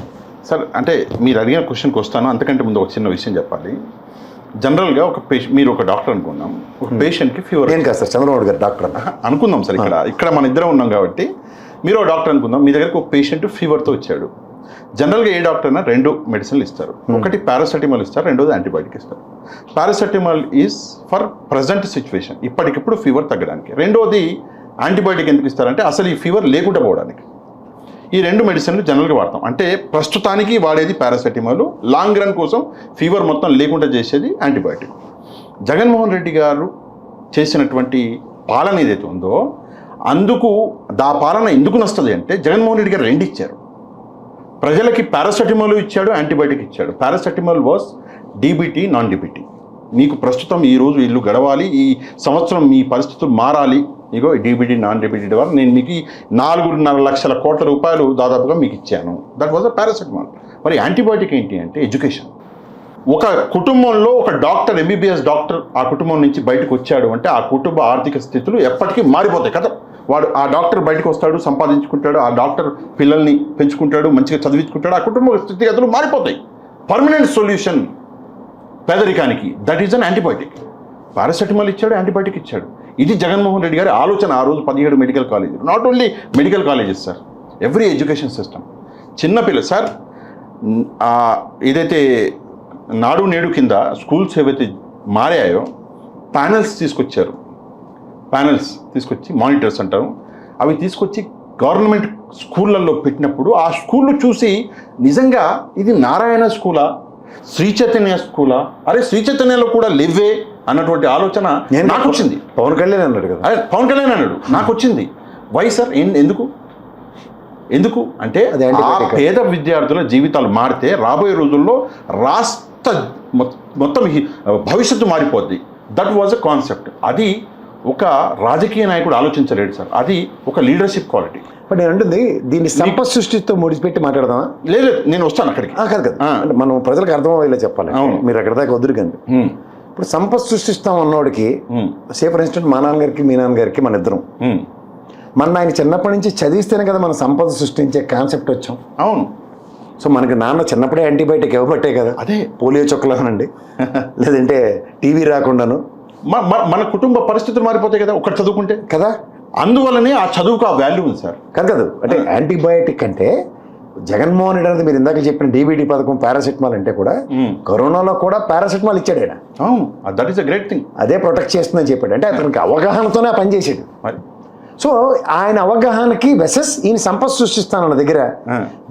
సార్ అంటే మీరు అడిగిన క్వశ్చన్కి వస్తాను. అంతకంటే ముందు ఒక చిన్న విషయం చెప్పాలి. జనరల్గా ఒక పేషెంట్, మీరు ఒక డాక్టర్ అనుకున్నాం, ఒక పేషెంట్కి ఫీవర్. నేను కాదు సార్, చంద్రబాబు గారు డాక్టర్ అనుకుందాం సార్. ఇక్కడ మన ఇద్దరం ఉన్నాం కాబట్టి మీరు ఒక డాక్టర్ అనుకుందాం. మీ దగ్గరకు ఒక పేషెంట్ ఫీవర్తో వచ్చాడు. జనరల్గా ఏ డాక్టర్ అయినా 2 మెడిసిన్లు ఇస్తారు. ఒకటి పారాసెటమాల్ ఇస్తారు, రెండోది యాంటీబయాటిక్ ఇస్తారు. Paracetamol is for present situation, ఇప్పటికిప్పుడు ఫీవర్ తగ్గడానికి. రెండోది యాంటీబయాటిక్ ఎందుకు ఇస్తారంటే అసలు ఈ ఫీవర్ లేకుండా పోవడానికి. ఈ 2 మెడిసిన్లు జనరల్గా వాడతాం. అంటే ప్రస్తుతానికి వాడేది పారాసెటమాల్, లాంగ్ రన్ కోసం ఫీవర్ మొత్తం లేకుండా చేసేది యాంటీబయాటిక్. జగన్మోహన్ రెడ్డి గారు చేసినటువంటి పాలన ఏదైతే ఉందో అందుకు ఆ పాలన ఎందుకు నస్తుంది అంటే జగన్మోహన్ రెడ్డి గారు 2 ఇచ్చారు. ప్రజలకి పారాసెటమాల్ ఇచ్చాడు, యాంటీబయాటిక్ ఇచ్చాడు. Paracetamol was DBT, non DBT. మీకు ప్రస్తుతం ఈ రోజు ఇల్లు గడవాలి, ఈ సంవత్సరం మీ పరిస్థితులు మారాలి, ఇగో డీబీటీ నాన్ డీబీటీ వల్ల నేను మీకు 4.5 లక్షల కోట్ల రూపాయలు దాదాపుగా మీకు ఇచ్చాను. That was a paracetamol. మరి యాంటీబయాటిక్ ఏంటి అంటే ఎడ్యుకేషన్. ఒక కుటుంబంలో ఒక డాక్టర్, ఎంబీబీఎస్ డాక్టర్ ఆ కుటుంబం నుంచి బయటకు వచ్చాడు అంటే ఆ కుటుంబ ఆర్థిక స్థితులు ఎప్పటికీ మారిపోతాయి కదా. వాడు ఆ డాక్టర్ బయటకు వస్తాడు, సంపాదించుకుంటాడు, ఆ డాక్టర్ పిల్లల్ని పెంచుకుంటాడు, మంచిగా చదివించుకుంటాడు, ఆ కుటుంబ స్థితిగతులు మారిపోతాయి. పర్మనెంట్ సొల్యూషన్ పేదరికానికి that is an antibiotic. Paracetamol ఇచ్చాడు, యాంటీబయాటిక్ ఇచ్చాడు. ఇది జగన్మోహన్ రెడ్డి గారి ఆలోచన. ఆ రోజు 17 మెడికల్ కాలేజీలు, not only medical colleges sir, every education system. చిన్నపిల్ల సార్ ఏదైతే నాడు నేడు కింద స్కూల్స్ ఏవైతే మారాయో ప్యానెల్స్ తీసుకొచ్చారు. ప్యానెల్స్ తీసుకొచ్చి మానిటర్స్ అంటారు, అవి తీసుకొచ్చి గవర్నమెంట్ స్కూళ్ళల్లో పెట్టినప్పుడు ఆ స్కూళ్ళు చూసి నిజంగా ఇది నారాయణ స్కూలా, శ్రీ చైతన్య స్కూలా, అరే శ్రీ చైతన్యలో కూడా లేవే అన్నటువంటి ఆలోచన నాకు వచ్చింది. పవన్ కళ్యాణ్ అన్నాడు కదా, అదే పవన్ కళ్యాణ్ అన్నాడు, నాకు వచ్చింది. వై సార్, ఎందుకు అంటే ఆ పేద విద్యార్థుల జీవితాలు మారితే రాబోయే రోజుల్లో రాష్ట్ర మొత్తం భవిష్యత్తు మారిపోద్ది. That was a concept. అది ఒక రాజకీయ నాయకుడు ఆలోచించలేడు సార్, అది ఒక లీడర్షిప్ క్వాలిటీ. బట్ నేను అంటుంది దీన్ని సంపద సృష్టితో ముడిచిపెట్టి మాట్లాడదామా? లేదు, నేను వస్తాను అక్కడికి. కాదు అంటే మనం ప్రజలకు అర్థమయ్యేలా చెప్పాలి. మీరు అక్కడ దాకా వద్దురు కానీ ఇప్పుడు సంపద సృష్టిస్తాం అన్నోడికి, సే ఫర్ ఇన్స్టెంట్ మా నాన్నగారికి మీ నాన్నగారికి మన ఇద్దరం మన ఆయన చిన్నప్పటి నుంచి చదివిస్తేనే కదా మన సంపద సృష్టించే కాన్సెప్ట్ వచ్చాం. అవును. సో మనకి నాన్న చిన్నప్పుడే యాంటీబయాటిక్ ఇవ్వబట్టే కదా, అదే పోలియో చుక్కలనండి, లేదంటే టీవీ రాకుండాను మన కుటుంబ పరిస్థితులు మారిపోతాయి కదా ఒక్కటి చదువుకుంటే కదా. అందువల్లనే ఆ చదువుకు ఆ వాల్యూ ఉంది సార్. కాదు అంటే యాంటీబయాటిక్ అంటే జగన్మోహన్ రెడ్డి అనేది మీరు ఇందాక చెప్పిన డీబీటీ పథకం, పారాసెటమాల్ అంటే కూడా కరోనాలో కూడా పారాసెటమాల్ ఇచ్చాడు ఆయన. అవును, that is a great thing. అదే ప్రొటెక్ట్ చేస్తుందని చెప్పాడు. అంటే అతనికి అవగాహనతోనే పనిచేసాడు. సో ఆయన అవగాహనకి వెసెస్ ఈయన సంపద సృష్టిస్తానన్న దగ్గర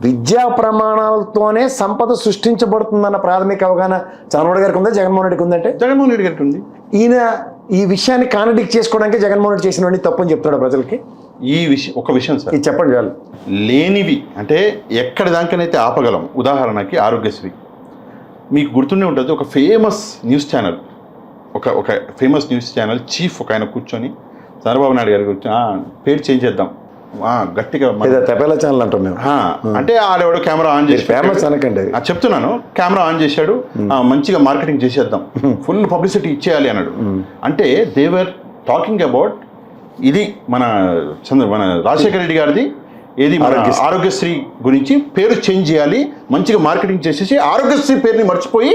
విద్యా ప్రమాణాలతోనే సంపద సృష్టించబడుతుందన్న ప్రాథమిక అవగాహన చంద్రబాబు గారికి ఉందా, జగన్మోహన్ రెడ్డికి ఉందంటే? జగన్మోహన్ రెడ్డి గారికి ఉంది. ఈయన ఈ విషయాన్ని కాంట్రడిక్ట్ చేసుకోవడానికి జగన్మోహన్ రెడ్డి చేసినవన్నీ తప్పని చెప్తున్నాడు ప్రజలకి. ఒక విషయం సార్, ఇది చెప్పండి చాలు. లేనివి అంటే ఎక్కడి దానికనైతే ఆపగలం. ఉదాహరణకి ఆరోగ్యశ్రీ మీకు గుర్తుండే ఉంటుంది. ఒక ఫేమస్ న్యూస్ ఛానల్, ఒక ఫేమస్ న్యూస్ ఛానల్ చీఫ్ ఒక ఆయన కూర్చొని చంద్రబాబు నాయుడు గారి గురించి పేరు చేంజ్ చేద్దాం గట్టిగా తెపేలా ఛానల్ అంటాం మేము. అంటే ఆడేవాడు కెమెరా ఆన్ చేసి, ఫేమస్ అనకండి చెప్తున్నాను, కెమెరా ఆన్ చేశాడు, మంచిగా మార్కెటింగ్ చేసేద్దాం, ఫుల్ పబ్లిసిటీ ఇచ్చేయాలి అన్నాడు. అంటే దేవర్ టాకింగ్ అబౌట్ ఇది మన రాజశేఖర రెడ్డి గారిది ఏది ఆరోగ్యశ్రీ గురించి పేరు చేంజ్ చేయాలి, మంచిగా మార్కెటింగ్ చేసేసి ఆరోగ్యశ్రీ పేరుని మర్చిపోయి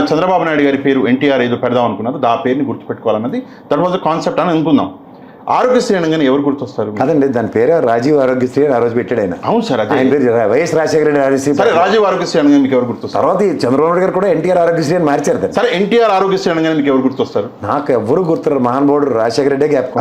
చంద్రబాబు నాయుడు గారి పేరు ఎన్టీఆర్ ఏదో పెడదాం అనుకున్నారు, ఆ పేరుని గుర్తుపెట్టుకోవాలన్నది దట్ వాజ్ ద కాన్సెప్ట్ అని అనుకుందాం. ఆరోగ్యశ్రీ అనగానే ఎవరు గుర్తొస్తారు? అదండి, దాని పేరు రాజీవ్ ఆరోగ్యశ్రీ ఆ రోజు పెట్టాడు ఆయన. అవును సార్, అదే వైఎస్ రాజశేఖర రెడ్డి ఆరోగ్యశ్రీ. సరే, రాజీవ్ ఆరోగ్యశ్రీ అనగానే మీకు ఎవరు గుర్తొస్తారు? తర్వాత చంద్రబాబు నాయుడు గారు కూడా ఎన్టీఆర్ ఆరోగ్యశ్రీ అని మార్చారు. సరే, ఎన్టీఆర్ ఆరోగ్యశ్రీ అనగానే మీకు ఎవరు గుర్తొస్తారు? నాకు ఎవరు గుర్తున్నారు, మహానుభావుడు Rajasekhara Reddy gap.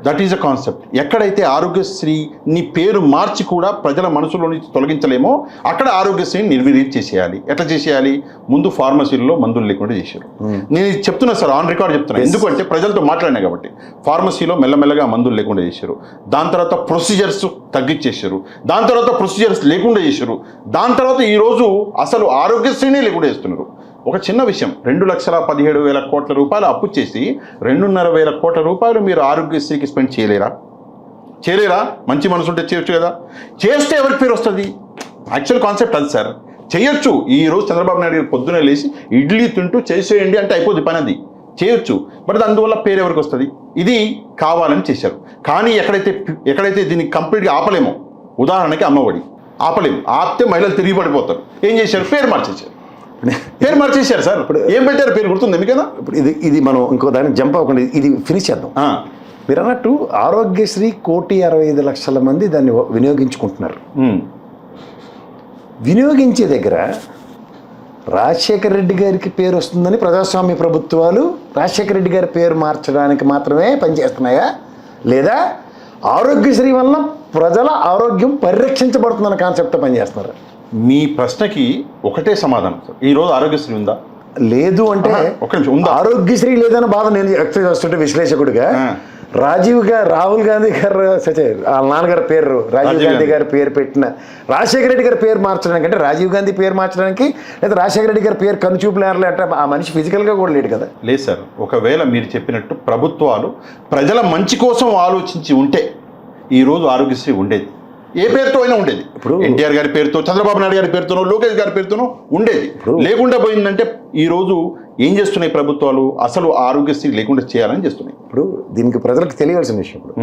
That is a concept. ఎక్కడైతే ఆరోగ్యశ్రీని పేరు మార్చి కూడా ప్రజల మనసులో నుంచి తొలగించలేమో అక్కడ ఆరోగ్యశ్రీని నిర్వీర్యం చేసేయాలి. ఎట్లా చేసేయాలి? ముందు ఫార్మసీల్లో మందులు లేకుండా చేశారు. నేను చెప్తున్నా సార్, ఆన్ రికార్డ్ చెప్తున్నా, ఎందుకంటే ప్రజలతో మాట్లాడినా కాబట్టి. ఫార్మసీలో మెల్లమెల్లగా మందులు లేకుండా చేశారు, దాని తర్వాత ప్రొసీజర్స్ తగ్గించేశారు, దాని తర్వాత ప్రొసీజర్స్ లేకుండా చేశారు, దాని తర్వాత ఈరోజు అసలు ఆరోగ్యశ్రీనే లేకుండా చేస్తున్నారు. ఒక చిన్న విషయం, 2,17,000 కోట్ల రూపాయలు అప్పు చేసి 2,500 కోట్ల రూపాయలు మీరు ఆరోగ్యశ్రీకి స్పెండ్ చేయలేరా? మంచి మనసు ఉంటే చేయొచ్చు కదా. చేస్తే ఎవరికి పేరు వస్తుంది? యాక్చువల్ కాన్సెప్ట్ అది సార్. చేయొచ్చు. ఈరోజు చంద్రబాబు నాయుడు గారు పొద్దునే లేచి ఇడ్లీ తింటూ చేసేయండి అంటే అయిపోద్ది పని, అది చేయొచ్చు. బట్ అందువల్ల పేరు ఎవరికి వస్తుంది? ఇది కావాలని చేశారు. కానీ ఎక్కడైతే దీన్ని కంప్లీట్గా ఆపలేమో, ఉదాహరణకి అమ్మఒడి ఆపలేము, ఆపితే మహిళలు తిరిగి పడిపోతారు. ఏం చేశారు? పేరు మార్చేశారు సార్. ఇప్పుడు ఏం పెట్టారు పేరు గుర్తుంది మీకేనా? ఇప్పుడు ఇది మనం ఇంకో దాన్ని జంప్ అవ్వకుండా ఇది ఫినిష్ చేద్దాం. మీరు అన్నట్టు ఆరోగ్యశ్రీ 1,65,00,000 మంది దాన్ని వినియోగించుకుంటున్నారు. వినియోగించే దగ్గర రాజశేఖర రెడ్డి గారికి పేరు వస్తుందని ప్రజాస్వామ్య ప్రభుత్వాలు రాజశేఖర రెడ్డి గారి పేరు మార్చడానికి మాత్రమే పనిచేస్తున్నాయా, లేదా ఆరోగ్యశ్రీ వల్ల ప్రజల ఆరోగ్యం పరిరక్షించబడుతుందన్న కాన్సెప్ట్తో పనిచేస్తున్నారు? మీ ప్రశ్నకి ఒకటే సమాధానం సార్. ఈరోజు ఆరోగ్యశ్రీ ఉందా? లేదు అంటే ఒక నిమిషం, ఉందా? ఆరోగ్యశ్రీ లేదన్న బాధ నేను వ్యక్తం చేస్తుంటే విశ్లేషకుడిగా, రాహుల్ గాంధీ గారు వాళ్ళ నాన్నగారి పేరు రాజీవ్ గాంధీ గారి పేరు పెట్టిన రాజశేఖర రెడ్డి గారి పేరు మార్చడానికి, అంటే రాజీవ్ గాంధీ పేరు మార్చడానికి, లేదా రాజశేఖర రెడ్డి గారి పేరు కనుచూపులు అంటే ఆ మనిషి ఫిజికల్గా కూడా లేడు కదా. లేదు సార్, ఒకవేళ మీరు చెప్పినట్టు ప్రభుత్వాలు ప్రజల మంచి కోసం ఆలోచించి ఉంటే ఈరోజు ఆరోగ్యశ్రీ ఉండేది, ఏ పేరుతో అయినా ఉండేది. ఇప్పుడు ఎన్టీఆర్ గారి పేరుతో, చంద్రబాబు నాయుడు గారి పేరుతోనో, లోకేష్ గారి పేరుతోనో ఉండేది. లేకుండా పోయిందంటే ఈరోజు ఏం చేస్తున్నాయి ప్రభుత్వాలు? అసలు ఆరోగ్యశ్రీ లేకుండా చేయాలని చేస్తున్నాయి. ఇప్పుడు దీనికి ప్రజలకు తెలియాల్సిన విషయం, ఇప్పుడు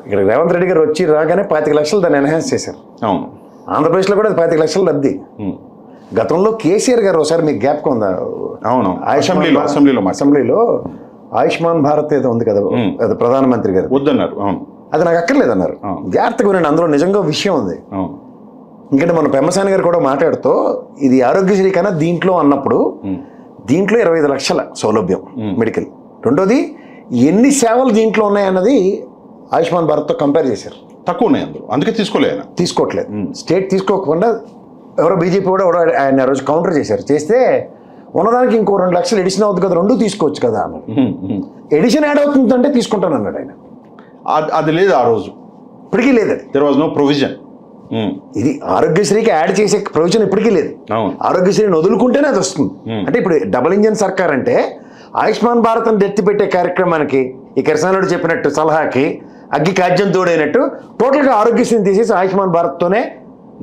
ఇక్కడ రేవంత్ రెడ్డి గారు వచ్చి రాగానే 25 లక్షలు దాన్ని ఎన్హాన్స్ చేశారు. అవును, ఆంధ్రప్రదేశ్లో కూడా 25 లక్షలు లబ్ధి. గతంలో కేసీఆర్ గారు ఒకసారి మీకు జ్ఞాపకం ఉందా? అవును, అసెంబ్లీలో ఆయుష్మాన్ భారత్ ఏదో ఉంది కదా, అది ప్రధానమంత్రి గారు వద్దన్నారు. అవును, అది నాకు అక్కర్లేదన్నారు. జాగ్రత్తగా వినండి, అందులో నిజంగా విషయం ఉంది. ఎందుకంటే మన పెమ్మసాని గారు కూడా మాట్లాడుతూ ఇది ఆరోగ్యశ్రీ కన్నా దీంట్లో అన్నప్పుడు దీంట్లో 25 లక్షల సౌలభ్యం మెడికల్. రెండోది ఎన్ని సేవలు దీంట్లో ఉన్నాయన్నది ఆయుష్మాన్ భారత్తో కంపేర్ చేశారు. తక్కువ ఉన్నాయి అందులో, అందుకే తీసుకోవట్లేదు. స్టేట్ తీసుకోకుండా ఎవరో బీజేపీ కూడా ఆయన రోజు కౌంటర్ చేశారు. చేస్తే ఉన్నదానికి ఇంకో 2 లక్షలు ఎడిషన్ అవుతుంది కదా, 2 తీసుకోవచ్చు కదా అన్నారు. ఎడిషన్ యాడ్ అవుతుందంటే తీసుకుంటాను అన్నాడు ఆయన. అది లేదు ఆ రోజు, ఇప్పటికీ లేదు. అది దెర్ వాజ్ నో ప్రొవిజన్. ఇది ఆరోగ్యశ్రీకి యాడ్ చేసే ప్రొవిజన్ ఇప్పటికీ లేదు. ఆరోగ్యశ్రీని వదులుకుంటేనే అది వస్తుంది. అంటే ఇప్పుడు డబుల్ ఇంజన్ సర్కార్ అంటే ఆయుష్మాన్ భారత్ అని ఎత్తి పెట్టే కార్యక్రమానికి, ఈ కిరసానుడు చెప్పినట్టు సలహాకి అగ్గి కాజ్యం తోడైనట్టు టోటల్గా ఆరోగ్యశ్రీని తీసేసి ఆయుష్మాన్ భారత్తోనే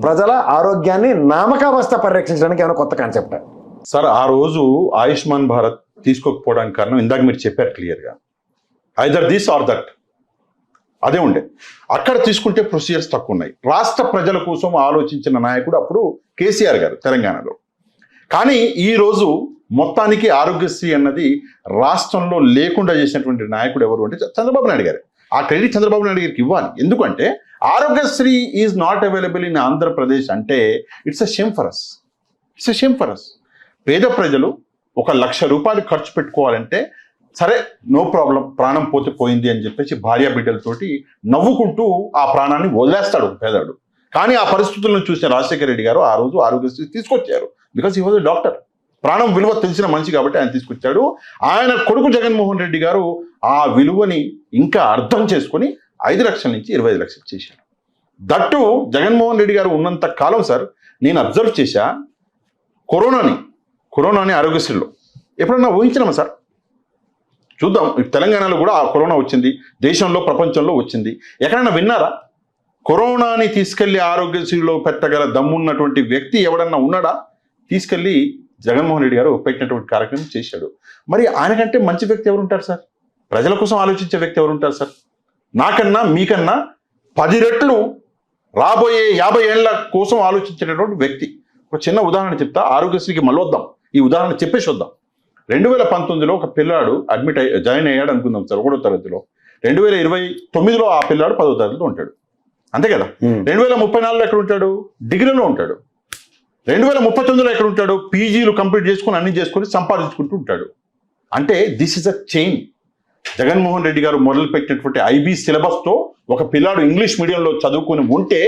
ప్రజల ఆరోగ్యాన్ని నామకావస్థ పరిరక్షించడానికి ఏమైనా కొత్త కాన్సెప్ట్ సార్? ఆ రోజు ఆయుష్మాన్ భారత్ తీసుకోకపోవడానికి కారణం ఇందాక మీరు చెప్పారు క్లియర్గా, ఐదర్ దిస్ ఆర్ దట్. అదే ఉండే. అక్కడ తీసుకుంటే ప్రొసీజర్స్ తక్కువ ఉన్నాయి. రాష్ట్ర ప్రజల కోసం ఆలోచించిన నాయకుడు అప్పుడు కేసీఆర్ గారు తెలంగాణలో. కానీ ఈరోజు మొత్తానికి ఆరోగ్యశ్రీ అన్నది రాష్ట్రంలో లేకుండా చేసినటువంటి నాయకుడు ఎవరు అంటే చంద్రబాబు నాయుడు గారు. ఆ క్రెడిట్ చంద్రబాబు నాయుడు గారికి ఇవ్వాలి. ఎందుకంటే Aarogyasri is not available in Andhra Pradesh అంటే it's a shame for us. పేద ప్రజలు 1 లక్ష రూపాయలు ఖర్చు పెట్టుకోవాలంటే సరే నో ప్రాబ్లం, ప్రాణం పోతే పోయింది అని చెప్పేసి భార్య బిడ్డలతోటి నవ్వుకుంటూ ఆ ప్రాణాన్ని వదిలేస్తాడు పేదవాడు. కానీ ఆ పరిస్థితులను చూసిన రాజశేఖర రెడ్డి గారు ఆ రోజు ఆరోగ్యశ్రీ తీసుకొచ్చారు. Because he was a doctor, ప్రాణం విలువ తెలిసిన మనిషి కాబట్టి ఆయన తీసుకొచ్చాడు. ఆయన కొడుకు జగన్మోహన్ రెడ్డి గారు ఆ విలువని ఇంకా అర్థం చేసుకొని 5 లక్షల నుంచి 25 లక్షలు చేశారు. దట్టు జగన్మోహన్ రెడ్డి గారు ఉన్నంత కాలం సార్ నేను అబ్జర్వ్ చేశా, కరోనాని ఆరోగ్యశ్రీలో ఎప్పుడన్నా ఊహించినామా సార్? చూద్దాం, తెలంగాణలో కూడా ఆ కరోనా వచ్చింది, దేశంలో ప్రపంచంలో వచ్చింది. ఎక్కడైనా విన్నారా? కరోనాని తీసుకెళ్లి ఆరోగ్యశ్రీలో పెట్టగల దమ్మున్నటువంటి వ్యక్తి ఎవడన్నా ఉన్నాడా? తీసుకెళ్లి జగన్మోహన్ రెడ్డి గారు పెట్టినటువంటి కార్యక్రమం చేశాడు. మరి ఆయనకంటే మంచి వ్యక్తి ఎవరు ఉంటారు సార్? ప్రజల కోసం ఆలోచించే వ్యక్తి ఎవరు ఉంటారు సార్? నాకన్నా మీకన్నా 10 రెట్లు రాబోయే 50 ఏళ్ల కోసం ఆలోచించేటటువంటి వ్యక్తి. ఒక చిన్న ఉదాహరణ చెప్తా, ఆరోగ్యశ్రీకి మళ్ళీ వద్దాం, ఈ ఉదాహరణ చెప్పేసి వద్దాం. 2019లో ఒక పిల్లాడు జాయిన్ అయ్యాడు అనుకుందాం సార్ 1వ తరగతిలో. 2029లో ఆ పిల్లాడు 10వ తరగతిలో ఉంటాడు, అంతే కదా? 2034లో ఎక్కడ ఉంటాడు? డిగ్రీలో ఉంటాడు. 2039లో ఎక్కడ ఉంటాడు? పీజీలు కంప్లీట్ చేసుకుని అన్ని చేసుకొని సంపాదించుకుంటూ ఉంటాడు. అంటే this is a chain. Jaganmohan Reddy గారు మొదలుపెట్టినటువంటి ఐబీ సిలబస్తో ఒక పిల్లాడు ఇంగ్లీష్ మీడియంలో చదువుకొని ఉంటే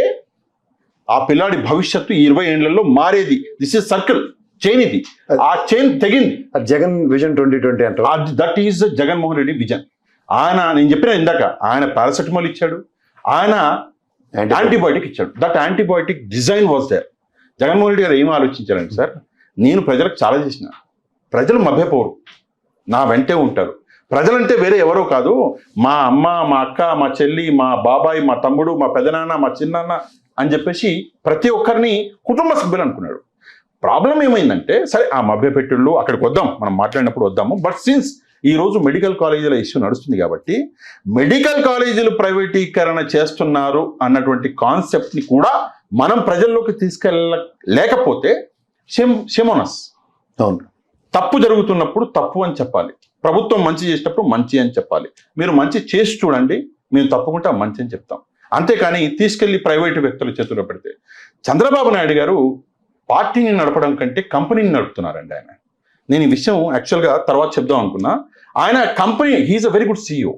ఆ పిల్లాడి భవిష్యత్తు 20 ఏళ్లలో మారేది. This is circle, chain. ఇది ఆ చైన్ తెగింది. జగన్ విజన్ 2020 అంటారు. That is Jaganmohan Reddy vision. ఆయన, నేను చెప్పిన ఇందాక, ఆయన పారాసెటమాల్ ఇచ్చాడు, ఆయన యాంటీబయాటిక్ ఇచ్చాడు. That antibiotic design was there. Jaganmohan Reddy గారు ఏం ఆలోచించారంటే సార్, నేను ప్రజలకు చాలా చేసిన, ప్రజలు మభ్యపోరు, నా వెంటే ఉంటారు. ప్రజలంటే వేరే ఎవరో కాదు, మా అమ్మ, మా అక్క, మా చెల్లి, మా బాబాయ్, మా తమ్ముడు, మా పెదనాన్న, మా చిన్నాన్న అని చెప్పేసి ప్రతి ఒక్కరిని కుటుంబ సభ్యులు అనుకున్నాడు. ప్రాబ్లం ఏమైందంటే, సరే ఆ మభ్యపెట్టుళ్ళు అక్కడికి వద్దాం, మనం మాట్లాడినప్పుడు వద్దాము. బట్ సిన్స్ ఈరోజు మెడికల్ కాలేజీల ఇష్యూ నడుస్తుంది కాబట్టి మెడికల్ కాలేజీలు ప్రైవేటీకరణ చేస్తున్నారు అన్నటువంటి కాన్సెప్ట్ని కూడా మనం ప్రజల్లోకి తీసుకెళ్ళలేకపోతే షెమోనస్. అవును, తప్పు జరుగుతున్నప్పుడు తప్పు అని చెప్పాలి, ప్రభుత్వం మంచి చేసినప్పుడు మంచి అని చెప్పాలి. మీరు మంచి చేసి చూడండి, మేము తప్పకుండా మంచి అని చెప్తాం. అంతేకాని తీసుకెళ్లి ప్రైవేటు వ్యక్తుల చేతుల్లో పెడితే. చంద్రబాబు నాయుడు గారు పార్టీని నడపడం కంటే కంపెనీని నడుపుతున్నారండి ఆయన. నేను ఈ విషయం యాక్చువల్గా తర్వాత చెప్దాం అనుకున్నా. ఆయన company, he is a very good CEO.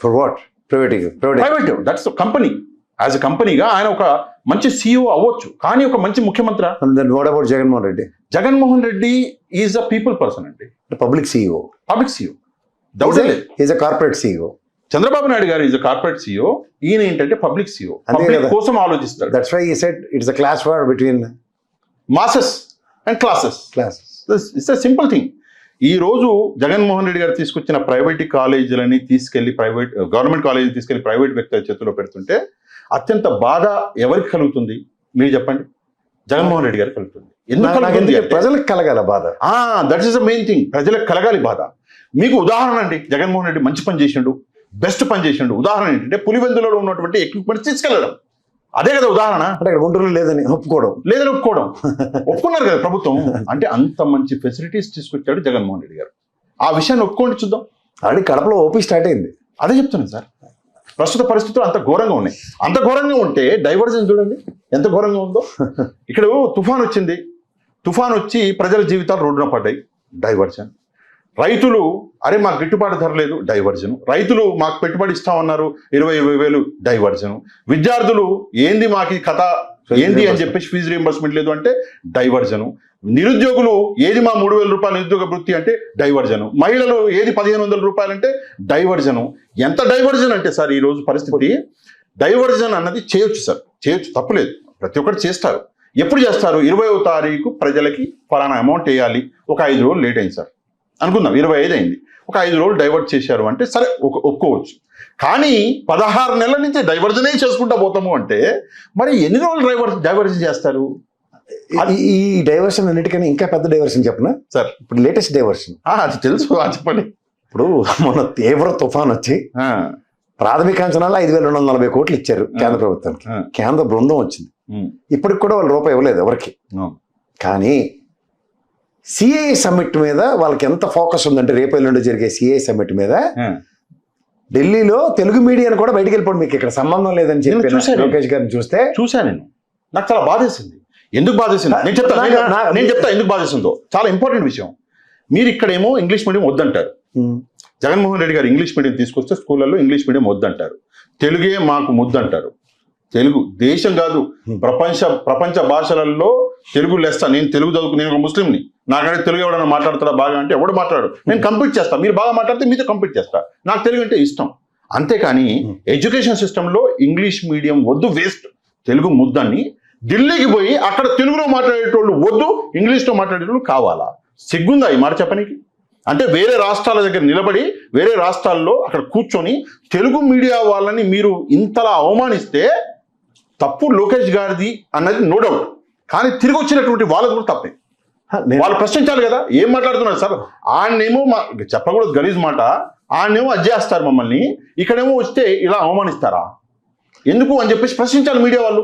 For what? Private. That's company. As a కంపెనీగా ఆయన ఒక మంచి CEO అవ్వచ్చు, కానీ ఒక మంచి ముఖ్యమంత్రి. What about Jaganmohan Reddy? Jaganmohan Reddy is a people person అండి. Public CEO. డౌట్ లేదు. Is a corporate CEO. Chandrababu Naidu గారు ఈజ్ కార్పొరేట్ సీఈఓ, ఈయన ఏంటంటే పబ్లిక్ సీఈఓ, అంతే పబ్లిక్ కదా. కోసం ఆలోచిస్తాడు. That's why he said it's a class war between masses and classes. It's a simple thing. ఈ రోజు జగన్మోహన్ రెడ్డి గారు తీసుకొచ్చిన ప్రైవేట్ కాలేజీలని తీసుకెళ్లి గవర్నమెంట్ కాలేజీని తీసుకెళ్లి ప్రైవేట్ వ్యక్తుల చేతిలో పెడుతుంటే అత్యంత బాధ ఎవరికి కలుగుతుంది మీరు చెప్పండి? జగన్మోహన్ రెడ్డి గారికి కలుగుతుంది. ఎందుకు కలుగుతుంది? ప్రజలకు కలగాల బాధ. That is the main thing. ప్రజలకు కలగాలి బాధ. మీకు ఉదాహరణ అండి, జగన్మోహన్ రెడ్డి మంచి పని చేసిండు, బెస్ట్ పని చేసిండు. ఉదాహరణ ఏంటంటే పులివెందులలో ఉన్నటువంటి ఎక్విప్మెంట్స్ తీసుకెళ్లడం. అదే కదా ఉదాహరణ. అంటే ఇక్కడ గుంటూరులో లేదని ఒప్పుకోవడం. ఒప్పుకున్నారు కదా ప్రభుత్వం. అంటే అంత మంచి ఫెసిలిటీస్ తీసుకొచ్చాడు జగన్మోహన్ రెడ్డి గారు. ఆ విషయాన్ని ఒప్పుకోండి చూద్దాం. ఆల్రెడీ కడపలో ఓపీ స్టార్ట్ అయింది. అదే చెప్తున్నాను సార్. ప్రస్తుత పరిస్థితులు అంత ఘోరంగా ఉన్నాయి. అంత ఘోరంగా ఉంటే డైవర్జన్ చూడండి ఎంత ఘోరంగా ఉందో. ఇక్కడ తుఫాన్ వచ్చింది, తుఫాన్ వచ్చి ప్రజల జీవితాలు రోడ్డున పడ్డాయి, డైవర్జన్. రైతులు అరే మాకు గిట్టుబాటు ధర లేదు, డైవర్జన్. రైతులు మాకు పెట్టుబడి ఇస్తామన్నారు 20,000 డైవర్జన్. విద్యార్థులు ఏంది మాకు ఈ కథ ఏంది అని చెప్పేసి ఫీజు రీయింబర్స్మెంట్ లేదు అంటే డైవర్జను. నిరుద్యోగులు ఏది మా 3,000 రూపాయల నిరుద్యోగ వృత్తి అంటే డైవర్జను. మహిళలు ఏది 1,500 రూపాయలు అంటే డైవర్జను. ఎంత డైవర్జన్ అంటే సార్ ఈ రోజు పరిస్థితి. డైవర్జన్ అన్నది చేయొచ్చు సార్, చేయొచ్చు, తప్పులేదు, ప్రతి ఒక్కరు చేస్తారు. ఎప్పుడు చేస్తారు? 20వ తారీఖు ప్రజలకి ఫలానా అమౌంట్ వేయాలి, ఒక 5 రోజులు లేట్ అయింది సార్ అనుకుందాం, 25 అయింది, ఒక 5 రోజులు డైవర్ట్ చేశారు అంటే సరే ఒప్పుకోవచ్చు. కానీ 16 నెలల నుంచి డైవర్జనే చేసుకుంటా పోతాము అంటే మరి ఎన్ని రోజులు డైవర్జన్ చేస్తారు? ఈ డైవర్షన్ అన్నిటికన్నా ఇంకా పెద్ద డైవర్షన్ చెప్పనా సార్? ఇప్పుడు లేటెస్ట్ డైవర్షన్ అది తెలుసు, చెప్పండి. ఇప్పుడు మన తీవ్ర తుఫాన్ వచ్చి ప్రాథమిక అంచనాలు 5,240 కోట్లు ఇచ్చారు కేంద్ర ప్రభుత్వానికి. కేంద్ర బృందం వచ్చింది, ఇప్పటికి కూడా వాళ్ళు రూపాయి ఇవ్వలేదు ఎవరికి. కానీ సిఐ సమ్మిట్ మీద వాళ్ళకి ఎంత ఫోకస్ ఉందంటే రేపు ఎల్లుండి జరిగే సిఐ సమ్మిట్ మీద ఢిల్లీలో తెలుగు మీడియాను కూడా బయటికి వెళ్ళిపోండి, మీకు ఇక్కడ సంబంధం లేదని చెప్పి లోకేష్ గారిని చూసా నేను. నాకు చాలా బాధేసింది. ఎందుకు బాధేసింది నేను చెప్తా ఎందుకు బాధేసిందో. చాలా ఇంపార్టెంట్ విషయం. మీరు ఇక్కడేమో ఇంగ్లీష్ మీడియం వద్దంటారు. జగన్మోహన్ రెడ్డి గారు ఇంగ్లీష్ మీడియం తీసుకొస్తే స్కూళ్ళల్లో ఇంగ్లీష్ మీడియం వద్దంటారు, తెలుగే మాకు ముద్దంటారు. తెలుగు దేశం కాదు, ప్రపంచ భాషలలో తెలుగు లెస్స. నేను తెలుగు నేను ఒక ముస్లింని, నాకంటే తెలుగు ఎవడన్నా మాట్లాడతాడా బాగా అంటే ఎవడు మాట్లాడు, నేను కంప్లీట్ చేస్తా. మీరు బాగా మాట్లాడితే మీతో కంప్లీట్ చేస్తా. నాకు తెలుగు అంటే ఇష్టం. అంతేకాని ఎడ్యుకేషన్ సిస్టంలో ఇంగ్లీష్ మీడియం వద్దు, వేస్ట్, తెలుగు ముద్దని ఢిల్లీకి పోయి అక్కడ తెలుగులో మాట్లాడేటోళ్ళు వద్దు, ఇంగ్లీష్లో మాట్లాడేటోళ్ళు కావాలా? సిగ్గుందా ఈ మాట చెప్పడానికి? అంటే వేరే రాష్ట్రాల దగ్గర నిలబడి వేరే రాష్ట్రాల్లో అక్కడ కూర్చొని తెలుగు మీడియా వాళ్ళని మీరు ఇంతలా అవమానిస్తే తప్పు లోకేష్ గారిది అన్నది నో డౌట్. కానీ తిరిగి వచ్చినటువంటి వాళ్ళది కూడా తప్పే. వాళ్ళు ప్రశ్నించాలి కదా, ఏం మాట్లాడుతున్నారు సార్? ఆడనేమో చెప్పకూడదు గలీజ్ మాట, ఆడనేమో అది చేస్తారు మమ్మల్ని, ఇక్కడేమో వస్తే ఇలా అవమానిస్తారా ఎందుకు అని చెప్పేసి ప్రశ్నించాలి మీడియా వాళ్ళు.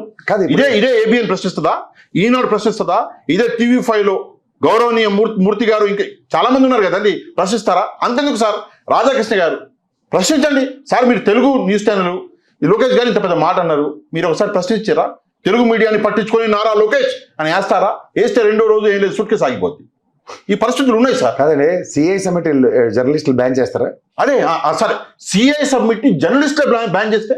ఇదే ఏబిఎన్ ప్రశ్నిస్తుందా, ఈనాడు ప్రశ్నిస్తుందా, ఇదే TV5లో గౌరవనీయ మూర్తి గారు, ఇంకా చాలా మంది ఉన్నారు కదండి, ప్రశ్నిస్తారా? అంతెందుకు సార్, రాధాకృష్ణ గారు ప్రశ్నించండి సార్. మీరు తెలుగు న్యూస్ ఛానల్ లోకేష్ గారు ఇంత పెద్ద మాట అన్నారు, మీరు ఒకసారి ప్రశ్నించారా? తెలుగు మీడియాని పట్టించుకొని నారా లోకేష్ అని వేస్తారా? వేస్తే రెండో రోజు ఏం లేదు, సుట్కే సాగిపోద్ది. ఈ పరిస్థితులు ఉన్నాయి సార్. కాదండి, సిఐ సబ్మిట్ జర్నలిస్టులు బ్యాన్ చేస్తారా? అదే సరే, సిఐ సబ్మిట్ ని జర్నలిస్టులే బ్యాన్ చేస్తే,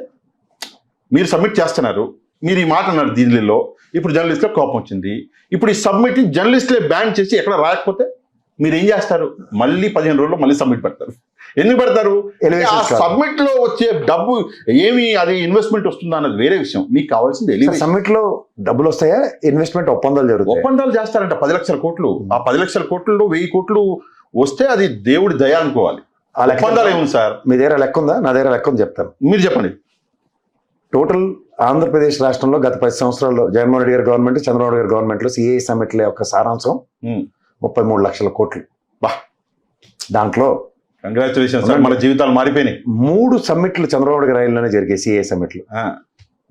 మీరు సబ్మిట్ చేస్తున్నారు, మీరు ఈ మాట అన్నారు ఢిల్లీలో, ఇప్పుడు జర్నలిస్టులకు కోపం వచ్చింది, ఇప్పుడు ఈ సబ్మిట్ ని జర్నలిస్టులే బ్యాన్ చేసి ఎక్కడ రాకపోతే మీరు ఏం చేస్తారు? మళ్ళీ 15 రోజుల్లో మళ్ళీ సబ్మిట్ పెడతారు. ఎందుకు పెడతారు? ఆ సబ్మిట్ లో వచ్చే డబ్బు ఏమి, అది ఇన్వెస్ట్మెంట్ వస్తుందా అన్నది వేరే విషయం. మీకు కావాల్సింది సబ్మిట్ లో డబ్బులు వస్తాయా, ఇన్వెస్ట్మెంట్ ఒప్పందాలు జరుగుతాయి. ఒప్పందాలు చేస్తారంట 10 లక్షల కోట్లు. ఆ 10 లక్షల కోట్లలో 1000 కోట్లు వస్తే అది దేవుడి దయ అనుకోవాలి. ఆ ఒప్పందాలు ఏముంది సార్? మీ దగ్గర లెక్క ఉందా? నా దగ్గర లెక్క ఉంది, చెప్తాను. మీరు చెప్పండి. టోటల్ ఆంధ్రప్రదేశ్ రాష్ట్రంలో గత 10 సంవత్సరాల్లో జగన్మోహన్ రెడ్డి గారి గవర్నమెంట్, చంద్రబాబు గారి గవర్నమెంట్ లో సిఐ సమ్మిట్ల యొక్క సారాంశం 33 లక్షల కోట్లు. బా, దాంట్లో కంగ్రాచులేషన్ సార్, మన జీవితాలు మారిపోయినాయి. 3 సమ్మిట్లు చంద్రబాబు గారి ఆయనలోనే జరిగాయి, సిఐ సమ్మిట్లు.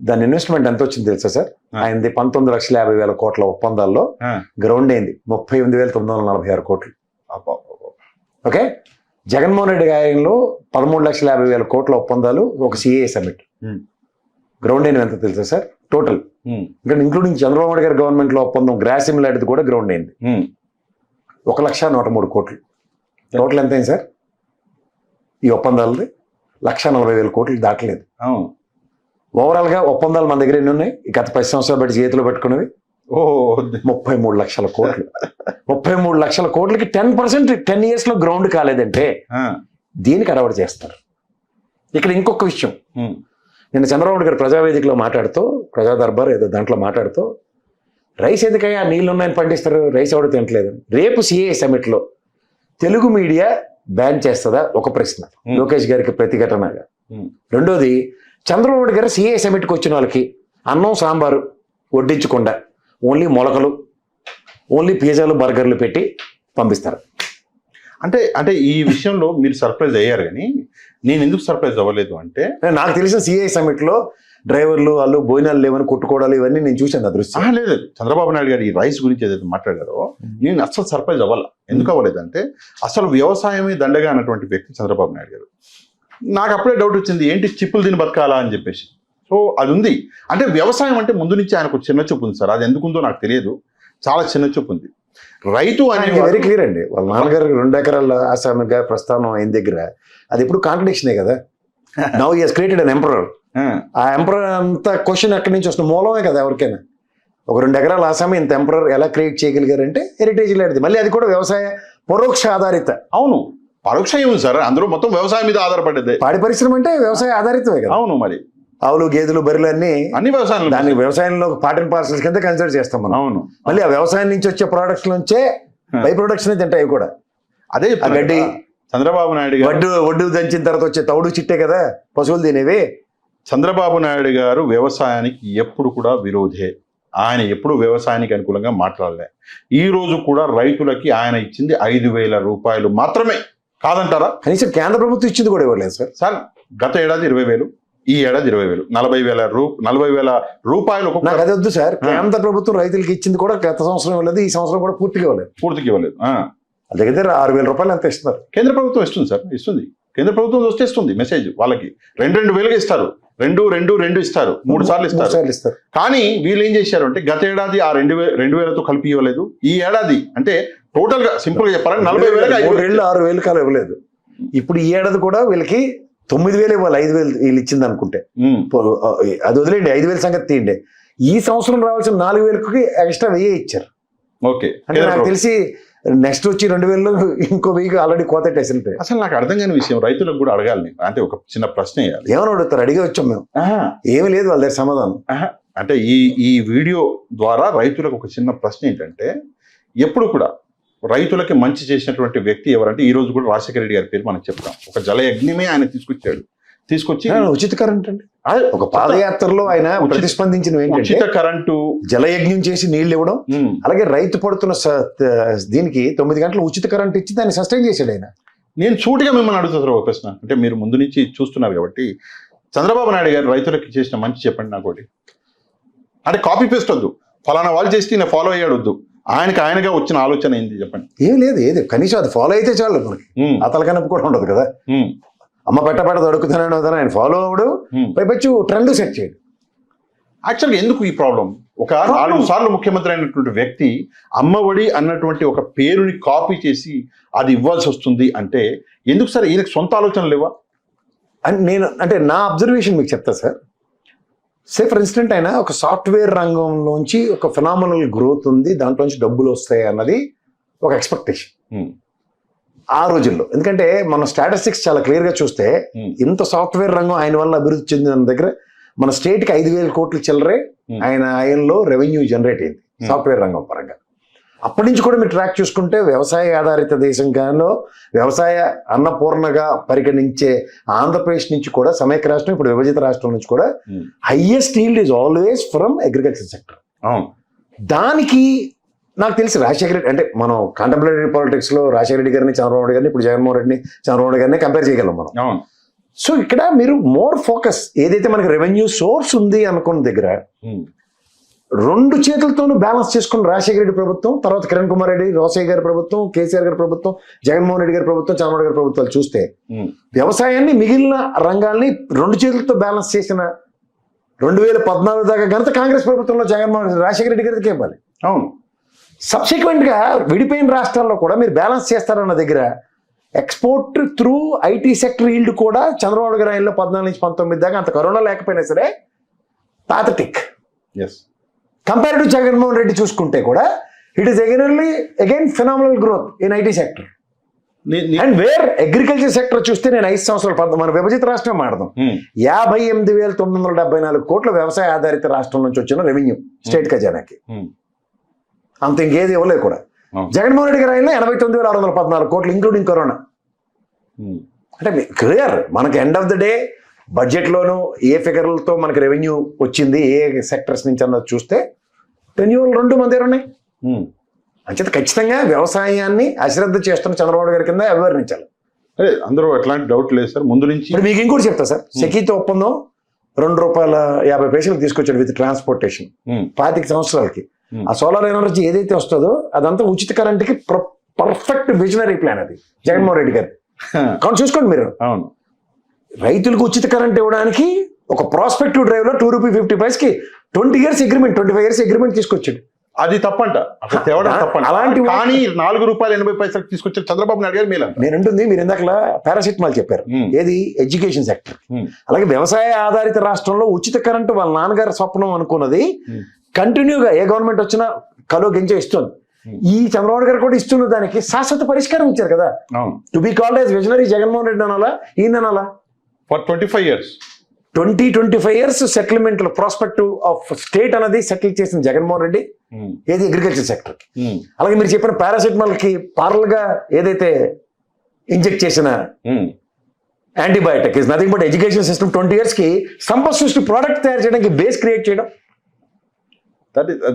దాని ఇన్వెస్ట్మెంట్ ఎంత వచ్చింది తెలుసా సార్? ఆయనది 19,50,000 కోట్ల ఒప్పందాల్లో గ్రౌండ్ అయింది 38,946 కోట్లు. ఓకే, జగన్మోహన్ రెడ్డి గారిలో 13,50,000 కోట్ల ఒప్పందాలు, ఒక సిఐ సమ్మిట్. గ్రౌండ్ అయింది ఎంత తెలుసా సార్? టోటల్ ఇక్కడ ఇంక్లూడింగ్ చంద్రబాబు నాయుడు గారి గవర్నమెంట్ లో ఒప్పందం గ్రాసిమ్ లాంటిది కూడా గ్రౌండ్ అయింది 1,103 కోట్లు. టోటల్ ఎంత అయింది సార్ ఈ ఒప్పందాలది? 1,40,000 కోట్లు దాటలేదు. ఓవరాల్ గా ఒప్పందాలు మన దగ్గర ఎన్ని ఉన్నాయి గత 10 సంవత్సరాలు బట్టి చేతిలో పెట్టుకున్నవి? 33 లక్షల కోట్లు. 33 లక్షల కోట్లకి 10% 10 years లో గ్రౌండ్ కాలేదంటే దీనికి అడవాడు చేస్తారు. ఇక్కడ ఇంకొక విషయం, నేను చంద్రబాబు గారు ప్రజావేదికలో మాట్లాడుతూ, ప్రజా దర్బార్ ఏదో దాంట్లో మాట్లాడుతూ, రైస్ ఎందుకయ్యా నీళ్ళు ఉన్నాయని పండిస్తారు, రైస్ ఎవడు తినట్లేదు. రేపు సిఏ సమిట్లో తెలుగు మీడియా బ్యాన్ చేస్తుందా ఒక ప్రశ్న లోకేష్ గారికి ప్రతిఘటనగా. రెండోది, చంద్రబాబు గారు సిఏ సమిట్కి వచ్చిన వాళ్ళకి అన్నం సాంబారు వడ్డించకుండా ఓన్లీ మొలకలు, ఓన్లీ పిజ్జాలు బర్గర్లు పెట్టి పంపిస్తారు. అంటే ఈ విషయంలో మీరు సర్ప్రైజ్ అయ్యారు, కానీ నేను ఎందుకు సర్ప్రైజ్ అవ్వలేదు అంటే, నాకు తెలిసిన సిఐ సమిట్ లో డ్రైవర్లు వాళ్ళు భోజనాలు లేవని కొట్టుకోవడాలు ఇవన్నీ నేను చూశాను. అదృష్టం లేదు చంద్రబాబు నాయుడు గారు ఈ రైస్ గురించి ఏదైతే మాట్లాడారో నేను అస్సలు సర్ప్రైజ్ అవ్వాల. ఎందుకు అవ్వలేదంటే, అసలు వ్యవసాయమే దండగా అన్నటువంటి వ్యక్తి చంద్రబాబు నాయుడు గారు. నాకు అప్పుడే డౌట్ వచ్చింది, ఏంటి చిప్పులు తిని బతకాలా అని చెప్పేసి. సో అది ఉంది. అంటే వ్యవసాయం అంటే ముందు నుంచి ఆయనకు చిన్న చూపు ఉంది సార్, అది ఎందుకుందో నాకు తెలియదు, చాలా చిన్న చూపు ఉంది. రైతు అనేది వెరీ క్లియర్ అండి. వాళ్ళ నాన్నగారు 2 ఎకరాల ఆసామిగా ప్రస్థానం అయిన దగ్గర అది ఇప్పుడు కాంట్రడిక్షనే కదా. Now he has created an emperor. ఆ ఎంపరర్ అంత క్వశ్చన్ ఎక్కడి నుంచి వస్తుంది, మూలమే కదా ఎవరికైనా. ఒక 2 ఎకరాల ఆసామి ఇంత ఎంపరర్ ఎలా క్రియేట్ చేయగలిగారంటే హెరిటేజ్ లాంటిది. మళ్ళీ అది కూడా వ్యవసాయ పరోక్ష ఆధారిత. అవును, పరోక్షం ఉంది సార్, అందులో మొత్తం వ్యవసాయం మీద ఆధారపడ్డది. పాడి పరిశ్రమ అంటే వ్యవసాయ ఆధారితమే కదా. అవును, మరి ఆవులు గేదెలు బర్రెలు అన్ని వ్యవసాయం, దాన్ని వ్యవసాయంలో పార్ట్ అండ్ పార్సల్స్ కింద కన్సిడర్ చేస్తాం మనం. అవును, మళ్ళీ ఆ వ్యవసాయం నుంచి వచ్చే ప్రొడక్ట్స్ నుంచే బై ప్రొడక్ట్స్ తింటాయి కూడా. అదే గడ్డి, చంద్రబాబు నాయుడు గారు వడ్డు దంచిన తర్వాత వచ్చే తౌడు చిట్టే కదా పశువులు తినేవి. చంద్రబాబు నాయుడు గారు వ్యవసాయానికి ఎప్పుడు కూడా విరోధే. ఆయన ఎప్పుడు వ్యవసాయానికి అనుకూలంగా మాట్లాడలే. ఈ రోజు కూడా రైతులకి ఆయన ఇచ్చింది 5,000 రూపాయలు మాత్రమే. కాదంటారా? కనీసం కేంద్ర ప్రభుత్వం ఇచ్చింది కూడా ఇవ్వలేదు సార్. సార్ గత ఏడాది 20,000, ఈ ఏడాది 20,000, 40,000 రూపాయలు. నాకు అది వద్దు సార్. కేంద్ర ప్రభుత్వం రైతులకి ఇచ్చింది కూడా గత సంవత్సరం ఇవ్వలేదు, ఈ సంవత్సరం కూడా పూర్తిగా ఇవ్వలేదు. దగ్గర 6,000 రూపాయలు ఎంత ఇస్తున్నారు. కేంద్ర ప్రభుత్వం ఇస్తుంది సార్, ఇస్తుంది. కేంద్ర ప్రభుత్వం వస్తే ఇస్తుంది మెసేజ్ వాళ్ళకి. 2,000 ఇస్తారు, 2 ఇస్తారు, 3 సార్లు ఇస్తారు. కానీ వీళ్ళు ఏం చేశారు అంటే, గత ఏడాది ఆ 2,000తో కలిపి ఇవ్వలేదు. ఈ ఏడాది అంటే టోటల్ గా సింపుల్ గా చెప్పాలంటే 40,000 6,000 కాలం ఇవ్వలేదు. ఇప్పుడు ఈ ఏడాది కూడా వీళ్ళకి 9,000 ఇవ్వాలి, 5,000 వీళ్ళు ఇచ్చింది అనుకుంటే. అది వదిలేండి, 5,000 సంగతి తీయండి. ఈ సంవత్సరం రావాల్సిన 4,000కి ఎక్స్ట్రా 1,000 ఇచ్చారు. ఓకే, అంటే నాకు తెలిసి నెక్స్ట్ వచ్చి 2,000 ఇంకో 1,000 ఆల్రెడీ కోతట్టేసింటే. అసలు నాకు అర్థం కాని విషయం, రైతులకు కూడా అడగాలి నేను. అంటే ఒక చిన్న ప్రశ్న వేయాలి. ఏమని అడుగుతారు? అడిగే వచ్చాం మేము, ఏమి లేదు వాళ్ళ దగ్గర సమాధానం. అంటే ఈ వీడియో ద్వారా రైతులకు ఒక చిన్న ప్రశ్న ఏంటంటే, ఎప్పుడు కూడా రైతులకి మంచి చేసినటువంటి వ్యక్తి ఎవరంటే, ఈ రోజు కూడా రాజశేఖర రెడ్డి గారి పేరు మనం చెప్తాం. ఒక జలయజ్ఞమే ఆయన తీసుకొచ్చి ఉచిత కరెంట్ అండి. ఒక పాదయాత్రలో ఆయన ప్రతిస్పందించిన ఉచిత కరెంటు, జలయజ్ఞం చేసి నీళ్లు ఇవ్వడం, అలాగే రైతు పడుతున్న దీనికి 9 గంటలు ఉచిత కరెంట్ ఇచ్చి దాన్ని సస్టైన్ చేశాడు ఆయన. నేను సూటిగా మిమ్మల్ని అడుగుతారు ఒక ప్రశ్న, అంటే మీరు ముందు నుంచి చూస్తున్నారు కాబట్టి, చంద్రబాబు నాయుడు గారు రైతులకి చేసిన మంచి చెప్పండి నాకు ఒకటి. అంటే కాపీ పేస్ట్ వద్దు, ఫలానా వాళ్ళు చేస్తే నేను ఫాలో అయ్యాడు వద్దు, ఆయనగా వచ్చిన ఆలోచన ఏంటి చెప్పండి. ఏం లేదు, ఏది కనీసం అది ఫాలో అయితే చాలు మనకి. అతల కనపు కూడా ఉండదు కదా. అమ్మ పెట్ట దొరుకుతున్నాను ఆయన ఫాలో అవడు, పైపచ్చు ట్రెండ్ సెట్ చేయడు. యాక్చువల్గా ఎందుకు ఈ ప్రాబ్లం? ఒక 4 సార్లు ముఖ్యమంత్రి అయినటువంటి వ్యక్తి అమ్మఒడి అన్నటువంటి ఒక పేరుని కాపీ చేసి అది ఇవ్వాల్సి వస్తుంది అంటే ఎందుకు సార్? ఈయనకు సొంత ఆలోచనలు లేవా? అంటే నా అబ్జర్వేషన్ మీకు చెప్తా సార్. ఫర్ ఇన్స్టెంట్ అయినా ఒక సాఫ్ట్వేర్ రంగంలోంచి ఒక ఫినామినల్ గ్రోత్ ఉంది, దాంట్లోంచి డబ్బులు వస్తాయి అన్నది ఒక ఎక్స్పెక్టేషన్ ఆ రోజుల్లో. ఎందుకంటే మన స్టాటిస్టిక్స్ చాలా క్లియర్గా చూస్తే, ఇంత సాఫ్ట్వేర్ రంగం ఆయన వల్ల అభివృద్ధి చెందిన దగ్గర మన స్టేట్కి 5,000 కోట్ల చిల్లరే ఆయన ఆయనలో రెవెన్యూ జనరేట్ అయింది సాఫ్ట్వేర్ రంగం పరంగా. అప్పటి నుంచి కూడా మీరు ట్రాక్ చూసుకుంటే, వ్యవసాయ ఆధారిత దేశంలో వ్యవసాయ అన్నపూర్ణగా పరిగణించే ఆంధ్రప్రదేశ్ నుంచి కూడా, సమైక్య రాష్ట్రం ఇప్పుడు విభజిత రాష్ట్రం నుంచి కూడా highest yield is always from agriculture sector. దానికి నాకు తెలిసి రాజశేఖర రెడ్డి, అంటే మనం కాంటెంపరరీ పాలిటిక్స్ లో రాజశేఖర రెడ్డి గారిని, చంద్రబాబు నాయుడు గారిని, ఇప్పుడు జగన్మోహన్ రెడ్డిని, చంద్రబాబు నాయుడు గారిని కంపేర్ చేయగలం మనం. సో ఇక్కడ మీరు మోర్ ఫోకస్ ఏదైతే మనకి రెవెన్యూ సోర్స్ ఉంది అనుకున్న దగ్గర 2 చేతులతోనూ బ్యాలెన్స్ చేసుకుని రాజశేఖర రెడ్డి ప్రభుత్వం, తర్వాత కిరణ్ కుమార్ రెడ్డి, రోసయ్య గారి ప్రభుత్వం, కేసీఆర్ గారి ప్రభుత్వం, జగన్మోహన్ రెడ్డి గారి ప్రభుత్వం, చంద్రబాబు గారి ప్రభుత్వాలు చూస్తే, వ్యవసాయాన్ని మిగిలిన రంగాల్ని 2 చేతులతో బ్యాలెన్స్ చేసిన 2014 దాకా ఘనత కాంగ్రెస్ ప్రభుత్వంలో రాజశేఖర రెడ్డి గారికి ఇవ్వాలి. అవును. సబ్సిక్వెంట్ గా విడిపోయిన రాష్ట్రాల్లో కూడా మీరు బ్యాలెన్స్ చేస్తారన్న దగ్గర export through IT sector yield కూడా చంద్రబాబు గారి ఆయనలో 14 నుంచి 19 దాకా, అంత కరోనా లేకపోయినా సరే pathetic. Compare to Jaganmohan Reddy చూసుకుంటే కూడా it is again phenomenal growth in IT sector. And where agriculture sector చూస్తే నేను 5 సంవత్సరాలు మన విభజిత రాష్ట్రం మాడదాం 58,974 కోట్ల వ్యవసాయ ఆధారిత రాష్ట్రం నుంచి వచ్చిన రెవెన్యూ స్టేట్ ఖజానాకి, అంత ఇంకేది ఇవ్వలేదు కూడా. జగన్మోహన్ రెడ్డి గారు అయినా 89,614 కోట్లు ఇంక్లూడింగ్ కరోనా. అంటే క్లియర్ మనకి ఎండ్ ఆఫ్ ద డే బడ్జెట్లోనూ ఏ ఫిగర్లతో మనకి రెవెన్యూ వచ్చింది ఏ సెక్టర్స్ నుంచి అన్నది చూస్తే రెన్యూవల్ 2 మన దగ్గర ఉన్నాయి. అంచేత ఖచ్చితంగా వ్యవసాయాన్ని అశ్రద్ధ చేస్తున్న చంద్రబాబు గారి కింద అభివర్ణించాలి. అదే అందరూ ఎట్లాంటి డౌట్ లేదు సార్. ముందు నుంచి ఇప్పుడు మీకు ఇంకోటి చెప్తా సార్, సెకీతో ఒప్పందం ₹2.50 తీసుకొచ్చాడు విత్ ట్రాన్స్పోర్టేషన్ 25 సంవత్సరాలకి. ఆ సోలార్ ఎనర్జీ ఏదైతే వస్తుందో అదంతా ఉచిత కరెంట్కి పర్ఫెక్ట్ విజనరీ ప్లాన్ అది జగన్మోహన్ రెడ్డి గారి. కానీ చూసుకోండి మీరు, అవును, రైతులకు ఉచిత కరెంట్ ఇవ్వడానికి ఒక ప్రాస్పెక్టివ్ డ్రైవ్ లో ₹2.50కి 20 years అగ్రిమెంట్ 25 years అగ్రిమెంట్ తీసుకొచ్చాడు. అది తప్పంట, అసలు తేవడం తప్పంట. అలాంటి కానీ ₹4.80 తీసుకొచ్చారు చంద్రబాబు నాయుడు గారు. మేలు నేను ఉంటుంది, మీరు ఇందాక పారాసిటమాల్ చెప్పారు, ఏది ఎడ్యుకేషన్ సెక్టర్. అలాగే వ్యవసాయ ఆధారిత రాష్ట్రంలో ఉచిత కరెంటు వాళ్ళ నాన్నగారి స్వప్నం అనుకున్నది కంటిన్యూగా ఏ గవర్నమెంట్ వచ్చినా కలో గెంచే ఇస్తుంది. ఈ చంద్రబాబు గారు కూడా ఇస్తున్న దానికి శాశ్వత పరిష్కారం ఇచ్చారు కదా. To be called as visionary Jaganmohan Reddy అనాలా, ఈయన అనాలా? For 25 years 25 years settlement prospective of state అనేది సెటిల్ చేసిన జగన్మోహన్ రెడ్డి ఏది అగ్రికల్చర్ సెక్టర్. అలాగే మీరు చెప్పిన పారాసిటమాల్ కి పారల్ గా ఏదైతే ఇంజెక్ట్ చేసిన antibiotic is nothing but education system 20 years కి సంపద సృష్టి ప్రోడక్ట్ తయారు చేయడానికి బేస్ క్రియేట్ చేయడం.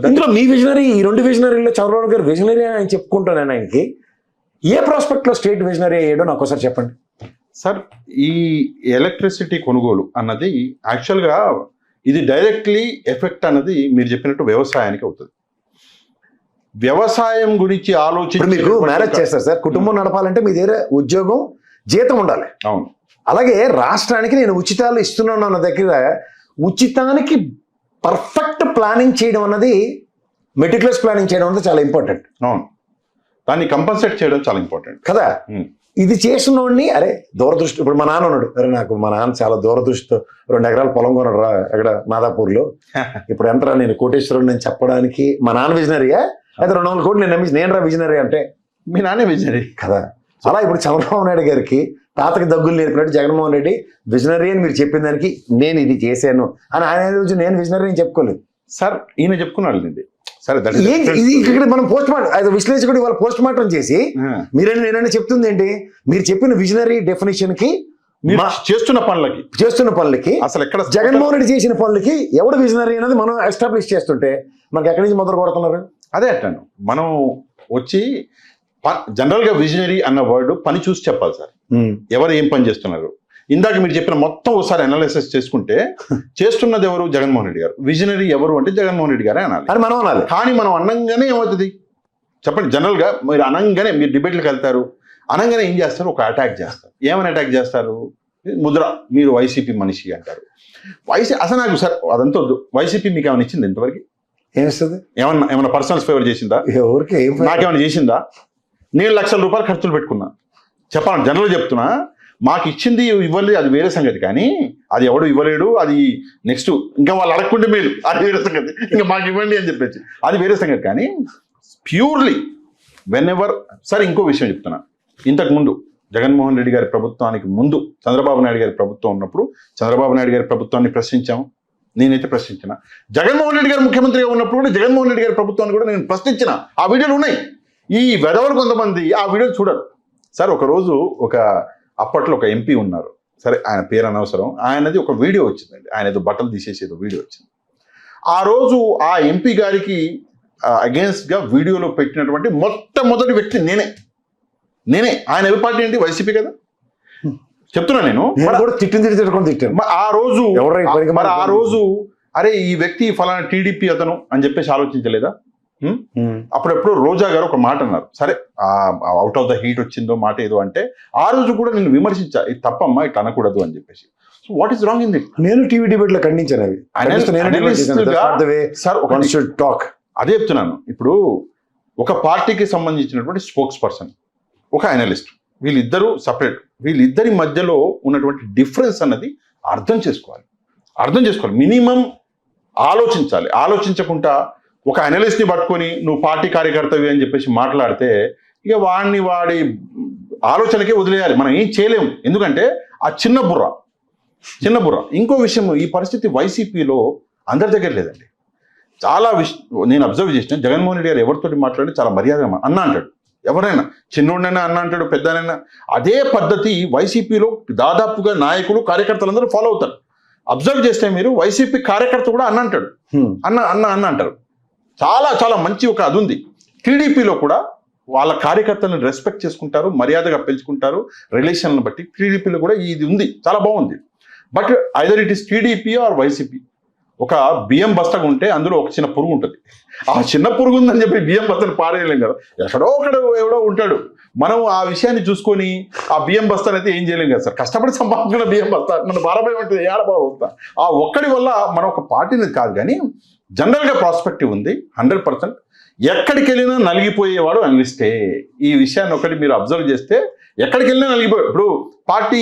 ఇందులో మీ విజనరీ, ఈ 2 విజనరీలో చంద్రబాబు గారు విజనరీ అని చెప్పుకుంటాను. ఆయనకి ఏ ప్రాస్పెక్ట్ లో స్టేట్ విజనరీ అయ్యాడో నాకు ఒకసారి చెప్పండి సార్. ఈ ఎలక్ట్రిసిటీ కొనుగోలు అన్నది యాక్చువల్గా ఇది డైరెక్ట్లీ ఎఫెక్ట్ అన్నది మీరు చెప్పినట్టు వ్యవసాయానికి అవుతుంది. వ్యవసాయం గురించి ఆలోచించి మీకు మ్యారేజ్ చేస్తారు సార్, కుటుంబం నడపాలంటే మీ దగ్గర ఉద్యోగం జీతం ఉండాలి. అవును. అలాగే రాష్ట్రానికి నేను ఉచితాలు ఇస్తున్నాను అన్న దగ్గర ఉచితానికి పర్ఫెక్ట్ ప్లానింగ్ చేయడం అన్నది, మెటిక్యులస్ ప్లానింగ్ చేయడం అన్నది చాలా ఇంపార్టెంట్. అవును, దాన్ని కంపల్సేట్ చేయడం చాలా ఇంపార్టెంట్ కదా. ఇది చేసినోడిని అరే దూరదృష్టి, ఇప్పుడు మా నాన్న ఉన్నాడు, అరే నాకు మా నాన్న చాలా దూరదృష్టితో 2 ఎకరాల పొలం కొన్నాడు రా అక్కడ మాదాపూర్లో, ఇప్పుడు ఎంతరా నేను కోటేశ్వరుడు నేను చెప్పడానికి మా నాన్న విజనరీయా? అయితే 200 కోట్లు నేను నమ్మి నేను రా విజనరీ అంటే మీ నాన్నే విజనరీ కదా. అలా ఇప్పుడు చంద్రబాబు నాయుడు గారికి తాతకి దగ్గులు నేర్పినట్టు జగన్మోహన్ రెడ్డి విజనరీ అని మీరు చెప్పిన దానికి నేను ఇది చేశాను అని ఆయన రోజు నేను విజనరీ అని చెప్పుకోలేదు సార్. ఈయన చెప్పుకున్నాడు అండి. సరే, ఇది ఇక్కడ మనం పోస్ట్ మార్టం అది విశ్లేషకుడు ఇవాళ పోస్ట్ మార్టం చేసి మీరని నేనని చెప్తుంది ఏంటి, మీరు చెప్పిన విజనరీ డెఫినేషన్ కి చేస్తున్న పనులకి అసలు ఎక్కడ జగన్మోహన్ రెడ్డి చేసిన పనులకి ఎవడు విజనరీ అనేది మనం ఎస్టాబ్లిష్ చేస్తుంటే మనకి ఎక్కడి నుంచి మొదలు కొడుతున్నారు? అదే అంటాను, మనం వచ్చి జనరల్ గా విజనరీ అన్న వర్డ్ పని చూసి చెప్పాలి సార్. ఎవరు ఏం పని చేస్తున్నారు, ఇందాక మీరు చెప్పిన మొత్తం ఒకసారి అనాలిసిస్ చేసుకుంటే చేస్తున్నది ఎవరు? జగన్మోహన్ రెడ్డి గారు. విజనరీ ఎవరు అంటే జగన్మోహన్ రెడ్డి గారే అనాలి. మనం అనాలి. కానీ మనం అనంగానే ఏమవుతుంది చెప్పండి? జనరల్ గా మీరు అనంగానే మీరు డిబేట్లకు వెళ్తారు, అనంగానే ఏం చేస్తారు? ఒక అటాక్ చేస్తారు. ఏమని అటాక్ చేస్తారు? ముద్ర, మీరు వైసీపీ మనిషి అంటారు. అసలు నాకు సార్ అదంతా వద్దు. వైసీపీ మీకు ఏమైనా ఇచ్చింది ఇంతవరకు? ఏమిస్తుంది? ఏమన్నా పర్సనల్స్ ఫేవర్ చేసిందా? ఎవరికి నాకేమైనా చేసిందా? నేను ₹1,00,000 ఖర్చులు పెట్టుకున్నా. చెప్పాను, జనరల్ చెప్తున్నా. మాకు ఇచ్చింది ఇవ్వలేదు, అది వేరే సంగతి. కానీ అది ఎవడు ఇవ్వలేడు, అది నెక్స్ట్ ఇంకా వాళ్ళు అడగకుంటే మీరు, అది వేరే సంగతి. ఇంకా మాకు ఇవ్వండి అని చెప్పేసి అది వేరే సంగతి. కానీ ప్యూర్లీ వెన్ ఎవర్ సరే. ఇంకో విషయం చెప్తున్నా, ఇంతకుముందు జగన్మోహన్ రెడ్డి గారి ప్రభుత్వానికి ముందు చంద్రబాబు నాయుడు గారి ప్రభుత్వం ఉన్నప్పుడు చంద్రబాబు నాయుడు గారి ప్రభుత్వాన్ని ప్రశ్నించాము. నేనైతే ప్రశ్నించిన. జగన్మోహన్ రెడ్డి గారు ముఖ్యమంత్రిగా ఉన్నప్పుడు కూడా జగన్మోహన్ రెడ్డి గారి ప్రభుత్వాన్ని కూడా నేను ప్రశ్నించిన. ఆ వీడియోలు ఉన్నాయి. ఈ వెధవలు కొంతమంది ఆ వీడియోలు చూడరు సార్. ఒకరోజు అప్పట్లో ఒక ఎంపీ ఉన్నారు, సరే ఆయన పేరు అనవసరం, ఆయనది ఒక వీడియో వచ్చిందండి. ఆయన ఏదో బట్టలు తీసేసేదో వీడియో వచ్చింది. ఆ రోజు ఆ ఎంపీ గారికి అగేన్స్ట్గా వీడియోలో పెట్టినటువంటి మొట్టమొదటి వ్యక్తి నేనే. ఆయన ఏ పార్టీ ఏంటి? వైసీపీ కదా. చెప్తున్నా నేను. ఆ రోజు అరే ఈ వ్యక్తి ఫలానా టీడీపీ అతను అని చెప్పేసి ఆలోచించలేదా? అప్పుడెప్పుడు రోజా గారు ఒక మాట అన్నారు, సరే అవుట్ ఆఫ్ ద హీట్ వచ్చిందో మాట ఏదో అంటే ఆ రోజు కూడా నేను విమర్శించా, ఇది తప్పమ్మా ఇట్లా అనకూడదు అని చెప్పేసి. So what is wrong in that? నేను టీవీ డిబేట్ లో ఖండించాను అవి. అదే చెప్తున్నాను. ఇప్పుడు ఒక పార్టీకి సంబంధించినటువంటి స్పోక్స్ పర్సన్, ఒక అనలిస్ట్, వీళ్ళిద్దరూ సపరేట్. వీళ్ళిద్దరి మధ్యలో ఉన్నటువంటి డిఫరెన్స్ అన్నది అర్థం చేసుకోవాలి. మినిమం ఆలోచించాలి. ఆలోచించకుండా ఒక అనలిస్ట్ని పట్టుకొని నువ్వు పార్టీ కార్యకర్తవి అని చెప్పేసి మాట్లాడితే ఇక వాడి ఆలోచనకే వదిలేయాలి, మనం ఏం చేయలేము. ఎందుకంటే ఆ చిన్న బుర్ర. ఇంకో విషయం, ఈ పరిస్థితి వైసీపీలో అందరి దగ్గర లేదండి. చాలా నేను అబ్జర్వ్ చేసిన, జగన్మోహన్ రెడ్డి గారు ఎవరితోటి మాట్లాడి చాలా మర్యాదగా అన్న అంటాడు. ఎవరైనా చిన్నోడైనా అన్న అంటాడు, పెద్దనైనా. అదే పద్ధతి వైసీపీలో దాదాపుగా నాయకులు కార్యకర్తలందరూ ఫాలో అవుతారు. అబ్జర్వ్ చేస్తే మీరు వైసీపీ కార్యకర్త కూడా అన్న అంటాడు, అన్న అంటారు. చాలా చాలా మంచి ఒక అది ఉంది. టీడీపీలో కూడా వాళ్ళ కార్యకర్తలను రెస్పెక్ట్ చేసుకుంటారు, మర్యాదగా పెంచుకుంటారు రిలేషన్లను బట్టి. టీడీపీలో కూడా ఇది ఉంది, చాలా బాగుంది. But either it is TDP or YCP. ఒక బియ్యం బస్తగా ఉంటే అందులో ఒక చిన్న పురుగు ఉంటుంది. ఆ చిన్న పురుగు ఉందని చెప్పి బియ్యం బస్తను పారేయలేం కదా, ఎవడో ఉంటాడు. మనం ఆ విషయాన్ని చూసుకొని ఆ బియ్యం బస్తాను అయితే ఏం చేయలేం కదా సార్. కష్టపడి సంపాదించుకున్న బియ్యం బస్తా మన భారభారం ఉంటుంది, ఏడబాబా. ఆ ఒక్కడి వల్ల మనం ఒక పార్టీని కాదు, కానీ జనరల్గా ప్రాస్పెక్టివ్ ఉంది 100%. ఎక్కడికి వెళ్ళినా నలిగిపోయేవాడు అనలిస్టే. ఈ విషయాన్ని ఒకటి మీరు అబ్జర్వ్ చేస్తే ఎక్కడికి వెళ్ళినా నలిగిపోయాడు. ఇప్పుడు పార్టీ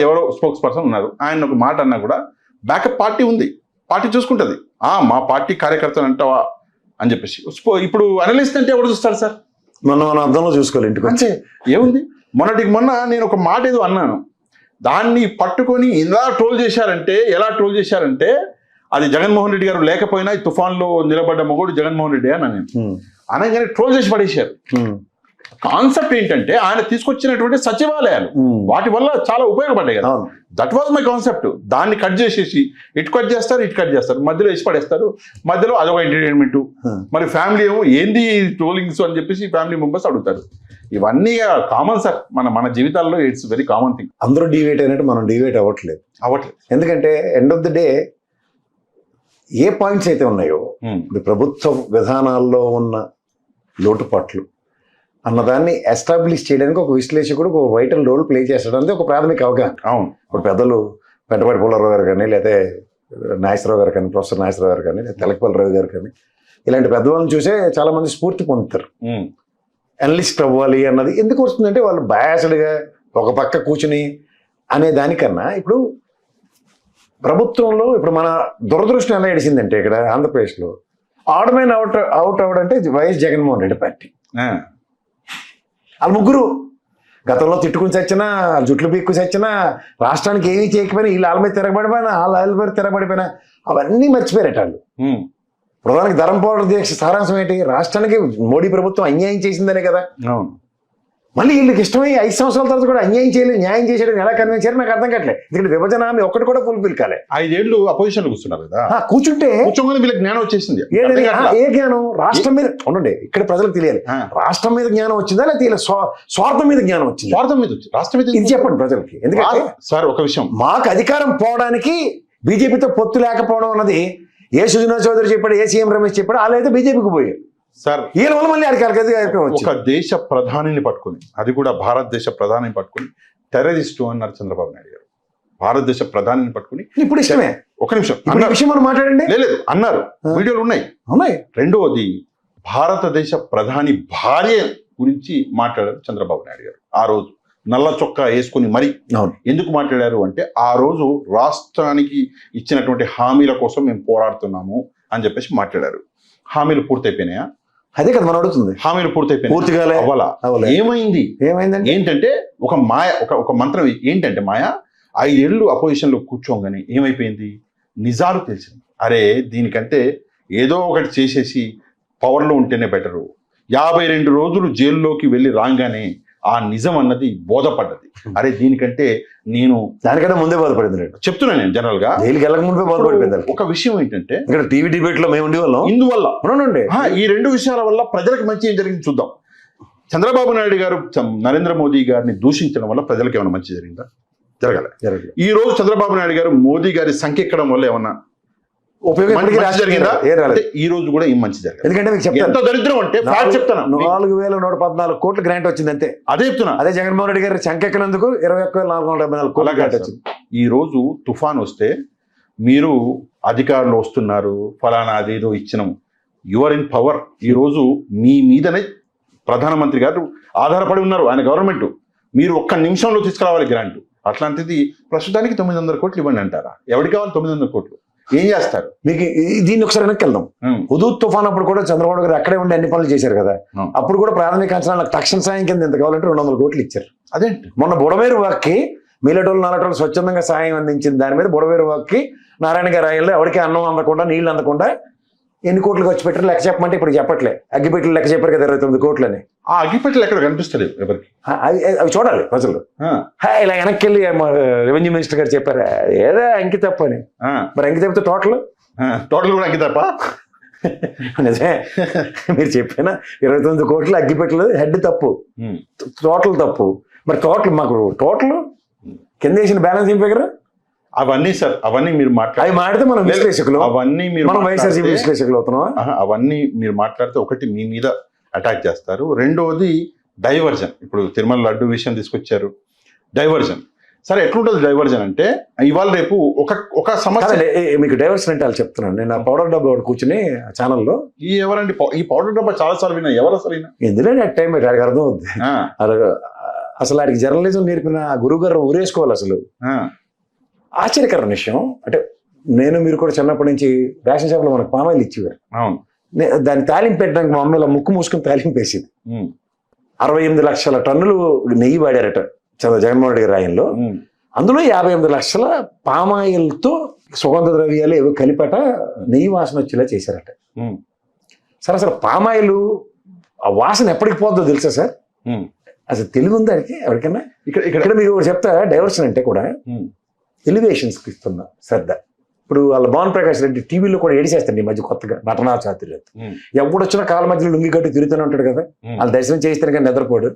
ఎవరో స్పోక్స్ పర్సన్ ఉన్నారు, ఆయన ఒక మాట అన్నా కూడా బ్యాకప్ పార్టీ ఉంది, పార్టీ చూసుకుంటుంది. మా పార్టీ కార్యకర్తలు అంటావా అని చెప్పేసి. ఇప్పుడు అనలిస్ట్ అంటే ఎవరు చూస్తారు సార్? మన అర్థంలో చూసుకోవాలి ఇంటికి అంటే ఏముంది. మొన్న నేను ఒక మాట ఏదో అన్నాను, దాన్ని పట్టుకొని ఇలా ట్రోల్ చేశారంటే, ఎలా ట్రోల్ చేశారంటే అది జగన్మోహన్ రెడ్డి గారు లేకపోయినా ఈ తుఫాన్లో నిలబడ్డ మొగోడు జగన్మోహన్ రెడ్డి అని నేను అనగానే ట్రోల్ చేసి పడేశారు. కాన్సెప్ట్ ఏంటంటే ఆయన తీసుకొచ్చినటువంటి సచివాలయాలు వాటి వల్ల చాలా ఉపయోగపడ్డాయి కదా. That was my concept. దాన్ని కట్ చేసేసి ఇటు కట్ చేస్తారు, మధ్యలో వేసి పడేస్తారు. మధ్యలో అదొక ఎంటర్టైన్మెంట్. మరి ఫ్యామిలీ ఏమో ఏంది ట్రోలింగ్స్ అని చెప్పేసి ఫ్యామిలీ మెంబర్స్ అడుగుతారు. ఇవన్నీ కామన్ సార్, మన జీవితాల్లో ఇట్స్ వెరీ కామన్ థింగ్. అందరూ డివేట్ అయినట్టు మనం డివేట్ అవ్వట్లేదు. ఎందుకంటే end of the day A points అయితే ఉన్నాయో, ఇప్పుడు ప్రభుత్వ విధానాల్లో ఉన్న లోటుపాట్లు అన్నదాన్ని ఎస్టాబ్లిష్ చేయడానికి ఒక విశ్లేషకుడు ఒక వైటల్ రోల్ ప్లే చేస్తాడనేది ఒక ప్రాథమిక అవగాహన. అవును. ఇప్పుడు పెద్దలు పెంటపాటి పుల్లారావు గారు కానీ, లేకపోతే నాగేశ్వరరావు గారు కానీ, ప్రొఫెసర్ నాగేశ్వరరావు గారు కానీ, లేదా తెలకపల్లి రావు గారు కానీ, ఇలాంటి పెద్దవాళ్ళని చూసే చాలా మంది స్ఫూర్తి పొందుతారు. అనలిస్ట్ అవ్వాలి అన్నది ఎందుకు వస్తుందంటే వాళ్ళు బయాస్డ్గా ఒక పక్క కూర్చుని అనే దానికన్నా, ఇప్పుడు ప్రభుత్వంలో ఇప్పుడు మన దురదృష్టం ఎలా ఏడిసిందంటే ఇక్కడ ఆంధ్రప్రదేశ్లో ఆడమైన అవుట్ అవడంటే వైఎస్ జగన్మోహన్ రెడ్డి పార్టీ. వాళ్ళ ముగ్గురు గతంలో తిట్టుకుని చచ్చినా, జుట్లు పీక్కు చచ్చినా, రాష్ట్రానికి ఏమీ చేయకపోయినా, వీళ్ళు వాళ్ళ మీద తిరగబడిపోయినా, వాళ్ళ మీద తిరగబడిపోయినా అవన్నీ మర్చిపోయారట వాళ్ళు. ప్రధానికి ధరం పోరాట దీక్ష సారాంశం ఏంటి? రాష్ట్రానికి మోడీ ప్రభుత్వం అన్యాయం చేసిందనే కదా. మళ్ళీ వీళ్ళకి ఇష్టమై 5 సంవత్సరాల తర్వాత కూడా అన్యాయం చేయలేదు, న్యాయం చేసేయడం ఎలా కన్విన్స్ చేయాలి నాకు అర్థం కావట్లేదు. ఎందుకంటే విభజన హామీ ఒక్కటి కూడా ఫుల్ఫిల్ కాలే. 5 ఏళ్ళు అపోజిషన్ కూర్చున్నారు కదా, కూర్చుంటే వీళ్ళకి జ్ఞానం వచ్చేసింది. ఏ జ్ఞానం? రాష్ట్రం మీద ఉండండి, ఇక్కడ ప్రజలకు తెలియాలి. రాష్ట్రం మీద జ్ఞానం వచ్చిందా లేదా స్వార్థం మీద జ్ఞానం వచ్చింది? స్వార్థం మీద వచ్చి రాష్ట్రం మీద ఇది చెప్పండి ప్రజలకి. ఎందుకంటే సార్ ఒక విషయం, మాకు అధికారం పోవడానికి బీజేపీతో పొత్తు లేకపోవడం అన్నది ఏ సుజనా చౌదరి చెప్పాడు, ఏ సీఎం రమేష్ చెప్పాడు, వాళ్ళైతే బీజేపీకి పోయారు సార్. వీళ్ళ వల్ల మళ్ళీ ఒక దేశ ప్రధానిని పట్టుకుని, అది కూడా భారతదేశ ప్రధానిని పట్టుకుని టెర్రరిస్టు అన్నారు చంద్రబాబు నాయుడు గారు. భారతదేశ ప్రధానిని పట్టుకుని ఇప్పుడు ఇష్టమే. ఒక నిమిషం విషయం మనం మాట్లాడండి. లేదు అన్నారు, వీడియోలు ఉన్నాయి. రెండవది భారతదేశ ప్రధాని భార్య గురించి మాట్లాడారు చంద్రబాబు నాయుడు గారు. ఆ రోజు నల్ల చొక్కా వేసుకుని మరి ఎందుకు మాట్లాడారు అంటే, ఆ రోజు రాష్ట్రానికి ఇచ్చినటువంటి హామీల కోసం మేము పోరాడుతున్నాము అని చెప్పేసి మాట్లాడారు. హామీలు పూర్తయిపోయినాయా? అదే కదా మనం అడుగుతుంది. హామీలు పూర్తయిపోయినాయి, ఏమైంది? ఏంటంటే ఒక మాయ, ఒక మంత్రం ఏంటంటే మాయ. 5 ఏళ్ళు అపోజిషన్ లో కూర్చోగానే ఏమైపోయింది? నిజాలు తెలిసింది. అరే దీనికంటే ఏదో ఒకటి చేసేసి పవర్లో ఉంటేనే బెటరు. 52 రోజులు జైల్లోకి వెళ్ళి రాగానే ఆ నిజం అన్నది బోధపడ్డది. అరే దీనికంటే నేను దానికంటే ముందే బాధపడింది చెప్తున్నాను నేను. జనరల్ గా జైలుకి వెళ్ళక ముందే బాధపడిపోయింది. ఒక విషయం ఏంటంటే, ఇక్కడ టీవీ డిబేట్ లో మేము ఉండేవాళ్ళం. ఇందువల్ల ఈ 2 విషయాల వల్ల ప్రజలకు మంచి ఏం జరిగింది చూద్దాం. చంద్రబాబు నాయుడు గారు నరేంద్ర మోదీ గారిని దూషించడం వల్ల ప్రజలకు ఏమైనా మంచి జరిగిందా? జరగలేదు. ఈ రోజు చంద్రబాబు నాయుడు గారు మోదీ గారి సంఖ్య ఎక్కడం వల్ల ఏమన్నా జరిగిందా? ఈ రోజు కూడా ఏం మంచి జరిగింది? ఎందుకంటే మీకు చెప్తాను, ఎంత దరిద్రం అంటే చెప్తాను, 4114 కోట్ల గ్రాంట్ వచ్చింది అంతే. అదే చెప్తున్నా. అదే జగన్మోహన్ రెడ్డి గారి సంఖ్య ఎక్కినందుకు 21,474 కోట్ల గ్రాంట్ వచ్చింది. ఈ రోజు తుఫాన్ వస్తే మీరు అధికారులు వస్తున్నారు, ఫలానా అదేదో ఇచ్చినాం, యువర్ ఇన్ పవర్. ఈ రోజు మీ మీదనే ప్రధానమంత్రి గారు ఆధారపడి ఉన్నారు, ఆయన గవర్నమెంట్. మీరు ఒక్క నిమిషంలో తీసుకురావాలి గ్రాంట్. అట్లాంటిది ప్రస్తుతానికి 900 కోట్లు ఇవ్వండి అంటారా? ఎవరికి కావాలి 900 కోట్లు? ఏం చేస్తారు? మీకు దీన్ని ఒకసారి వెనక్కి వెళ్దాం. హుదూద్ తుఫాన్ అప్పుడు కూడా చంద్రబాబు గారు అక్కడే ఉండి అన్ని పనులు చేశారు కదా. అప్పుడు కూడా ప్రాథమిక అంచనాలకు తక్షణ సాయం కింద ఎంత కావాలంటే 200 కోట్లు ఇచ్చారు. అదేంటి మొన్న బుడమేరు వాక్కి మీలటోళ్ళు నాలటోళ్ళు స్వచ్ఛందంగా సాయం అందించిన దాని మీద బుడమేరు వాక్కి నారాయణ గారి ఆయనలో ఎవరికి అన్నం అందకుండా నీళ్ళు అందకుండా ఎన్ని కోట్లు ఖర్చు పెట్టారు లెక్క చెప్పమంటే ఇప్పుడు చెప్పట్లే అగ్గిపెట్టెలు లెక్క చెప్పారు కదా 29 కోట్లని. ఆ అగ్గిపెట్టెలు ఎక్కడ కనిపిస్తలేదు ఎవరికి. అవి చూడాలి ప్రజలు. ఇలా వెనక్కి వెళ్ళి రెవెన్యూ మినిస్టర్ గారు చెప్పారు ఏదో అంకి తప్ప అని. మరి అంకి తప్పితే టోటల్ కూడా అంకి తప్ప. నిజమే మీరు చెప్పిన 29 కోట్లు అగ్గిపెట్టలు హెడ్ తప్పు, టోటల్ తప్పు. మరి టోటల్ మాకు టోటల్ కింద వేసిన బ్యాలెన్స్ ఏం ఫిగర్ అవన్నీ సార్ అవన్నీ మీరు అవి మాట్లాడితే మనం విశ్లేషకులు, అవన్నీ మీరు మనం వైఎస్ఆర్సీపీ విశ్లేషకులు అవుతున్నాం. అవన్నీ మీరు మాట్లాడితే ఒకటి మీ మీద అటాక్ చేస్తారు, రెండోది డైవర్జన్. ఇప్పుడు తిరుమల లడ్డు విషయం తీసుకొచ్చారు, డైవర్జన్. సరే ఎట్లుంటుంది డైవర్జన్ అంటే ఇవాళ రేపు ఒక సమస్య మీకు డైవర్షన్ అంటే వాళ్ళు చెప్తున్నాను. నేను ఆ పౌడర్ డబ్బా కూర్చుని ఛానల్లో ఎవరండి ఈ పౌడర్ డబ్బా చాలా సార్లు విన్నా, ఎవరు అసలు విన్నా ఎందులో నెట్ టైం ఆడికి అర్థం అవుద్ది. అసలు ఆడికి జర్నలిజం నేర్పిన గురువు గారు ఊరేసుకోవాలి. అసలు ఆశ్చర్యకరమైన విషయం అంటే నేను మీరు కూడా చిన్నప్పటి నుంచి రేషన్ షాప్లో మనకు పామాయిల్ ఇచ్చేవారు. దాన్ని తాలింపు పెట్టడానికి మా అమ్మ ఇలా ముక్కు మూసుకుని తాలింపు వేసేది. 68 లక్షల టన్నులు నెయ్యి వాడారట జగన్మోహన్ రెడ్డి గారి ఆయనలో. అందులో 58 లక్షల పామాయిల్తో సుగంధ ద్రవ్యాలు ఏవో కలిపట నెయ్యి వాసన వచ్చేలా చేశారట. సార్ అసలు పామాయిల్ ఆ వాసన ఎప్పటికి పోతుందో తెలుసా సార్? అసలు తెలివి ఉంది దానికి ఎవరికైనా? ఇక్కడ మీరు చెప్తా డైవర్షన్ అంటే కూడా ఎలివేషన్స్కి ఇస్తున్నా శ్రద్ధ. ఇప్పుడు వాళ్ళ భావన్ ప్రకాష్ రెడ్డి టీవీలో కూడా ఏడిచేస్తాడు ఈ మధ్య కొత్తగా నటనా చాతుర్యం. ఎప్పుడొచ్చినా కాళ్ళ మధ్యలో లుంగి కట్టి తిరుగుతూనే ఉంటాడు కదా, వాళ్ళు దర్శనం చేయిస్తాను కానీ నిద్రపోడు.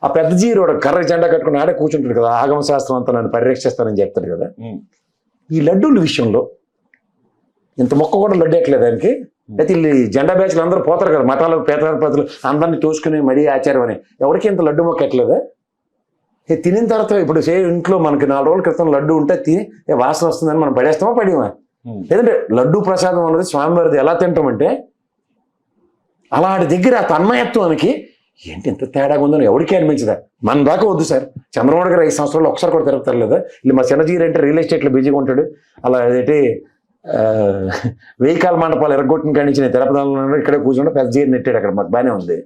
ఆ పెద్ద జీరోడు కర్ర జెండా కట్టుకుని ఆడే కూర్చుంటాడు కదా, ఆగమ శాస్త్రం అంతా నన్ను పరిరక్షిస్తానని చెప్తాడు కదా. ఈ లడ్డూల విషయంలో ఇంత మొక్క కూడా లడ్డు ఎక్కలేదు దానికి. అయితే వీళ్ళు జెండా బ్యాచ్లు అందరూ పోతారు కదా మఠాలు పేదలు అందరినీ తోసుకుని మరీ ఆచారం అని, ఎవరికి ఇంత లడ్డు మొక్క ఎక్కలేదా? తినిన తర్వాత ఇప్పుడు ఇంట్లో మనకి 4 రోజుల క్రితం లడ్డు ఉంటే తిని వాసన వస్తుందని మనం పడేస్తామా పడేమా? లేదంటే లడ్డు ప్రసాదం అన్నది స్వామివారిది ఎలా తింటామంటే అలాంటి దగ్గర ఆ తన్మయత్వానికి ఏంటి ఇంత తేడాగా ఉందని ఎవరికి అనిపించదా? మన దాకా వద్దు సార్. చంద్రబాబు గారు 5 సంవత్సరాలు ఒకసారి కూడా తిరుగుతారు లేదా? ಇಲ್ಲಿ మా చిన్నజీరి అంటే రియల్ ఎస్టేట్లో బిజీగా ఉంటాడు. అలా ఏంటి వెయ్యికాల మండపాలు ఎరగొట్టిన కాడి నుంచి నేను తిరుపతిలో ఇక్కడే కూర్చుంటే పెద్ద జీరి నెట్టాడు అక్కడ, మాకు బాగానే ఉంది.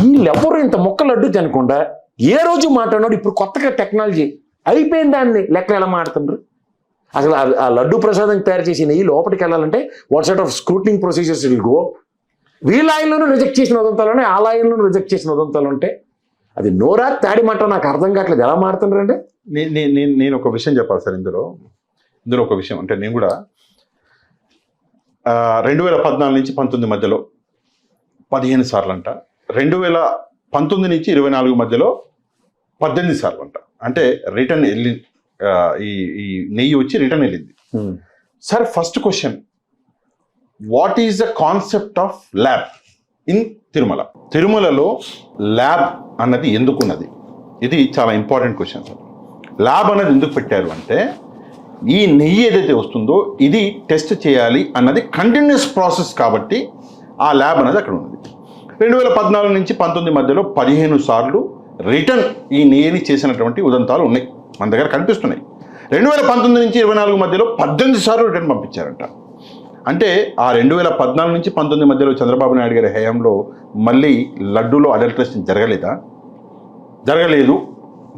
వీళ్ళెవరు ఇంత మొక్క లడ్డు తినకుండా ఏ రోజు మాట్లాడినాడు. ఇప్పుడు కొత్తగా టెక్నాలజీ అయిపోయిన దాన్ని లెక్కలు ఎలా మాడుతుండ్రు? అసలు ఆ లడ్డు ప్రసాదం తయారు చేసి నెయ్యి లోపలికి వెళ్ళాలంటే what sort of scrutinising procedures will go. వీళ్ళ ఆయనలోనూ రిజెక్ట్ చేసిన ఉదంతాలు ఆ ఆయనలోనూ రిజెక్ట్ చేసిన ఉదంతాలు ఉంటే అది నోరా తాడి మాట నాకు అర్థం కావట్లేదు. ఎలా మాడుతుండ్రంటే నేను ఒక విషయం చెప్పాలి సార్ ఇందులో ఒక విషయం అంటే నేను కూడా 2014 నుంచి 19 మధ్యలో 15 సార్లు అంట, 2019 నుంచి 24 మధ్యలో 18 సార్లు అంట. అంటే రిటర్న్ వెళ్ళి ఈ నెయ్యి వచ్చి రిటర్న్ వెళ్ళింది. Sir first question, what is the concept of lab in Tirumala? తిరుమలలో ల్యాబ్ అన్నది ఎందుకున్నది? ఇది చాలా ఇంపార్టెంట్ క్వశ్చన్ సార్. ల్యాబ్ అన్నది ఎందుకు పెట్టారు అంటే ఈ నెయ్యి ఏదైతే వస్తుందో ఇది టెస్ట్ చేయాలి అన్నది కంటిన్యూస్ ప్రాసెస్ కాబట్టి ఆ ల్యాబ్ అనేది అక్కడ ఉన్నది. 2014 నుంచి 19 మధ్యలో 15 సార్లు రిటర్న్ ఈ నెయ్యిని చేసినటువంటి ఉదంతాలు ఉన్నాయి, మన దగ్గర కనిపిస్తున్నాయి. 2019 నుంచి 24 మధ్యలో 18 సార్లు రిటర్న్ పంపించారంట. అంటే ఆ 2014 నుంచి 19 మధ్యలో చంద్రబాబు నాయుడు గారి హయాంలో మళ్ళీ లడ్డూలో అడల్ట్రేషన్ జరగలేదు.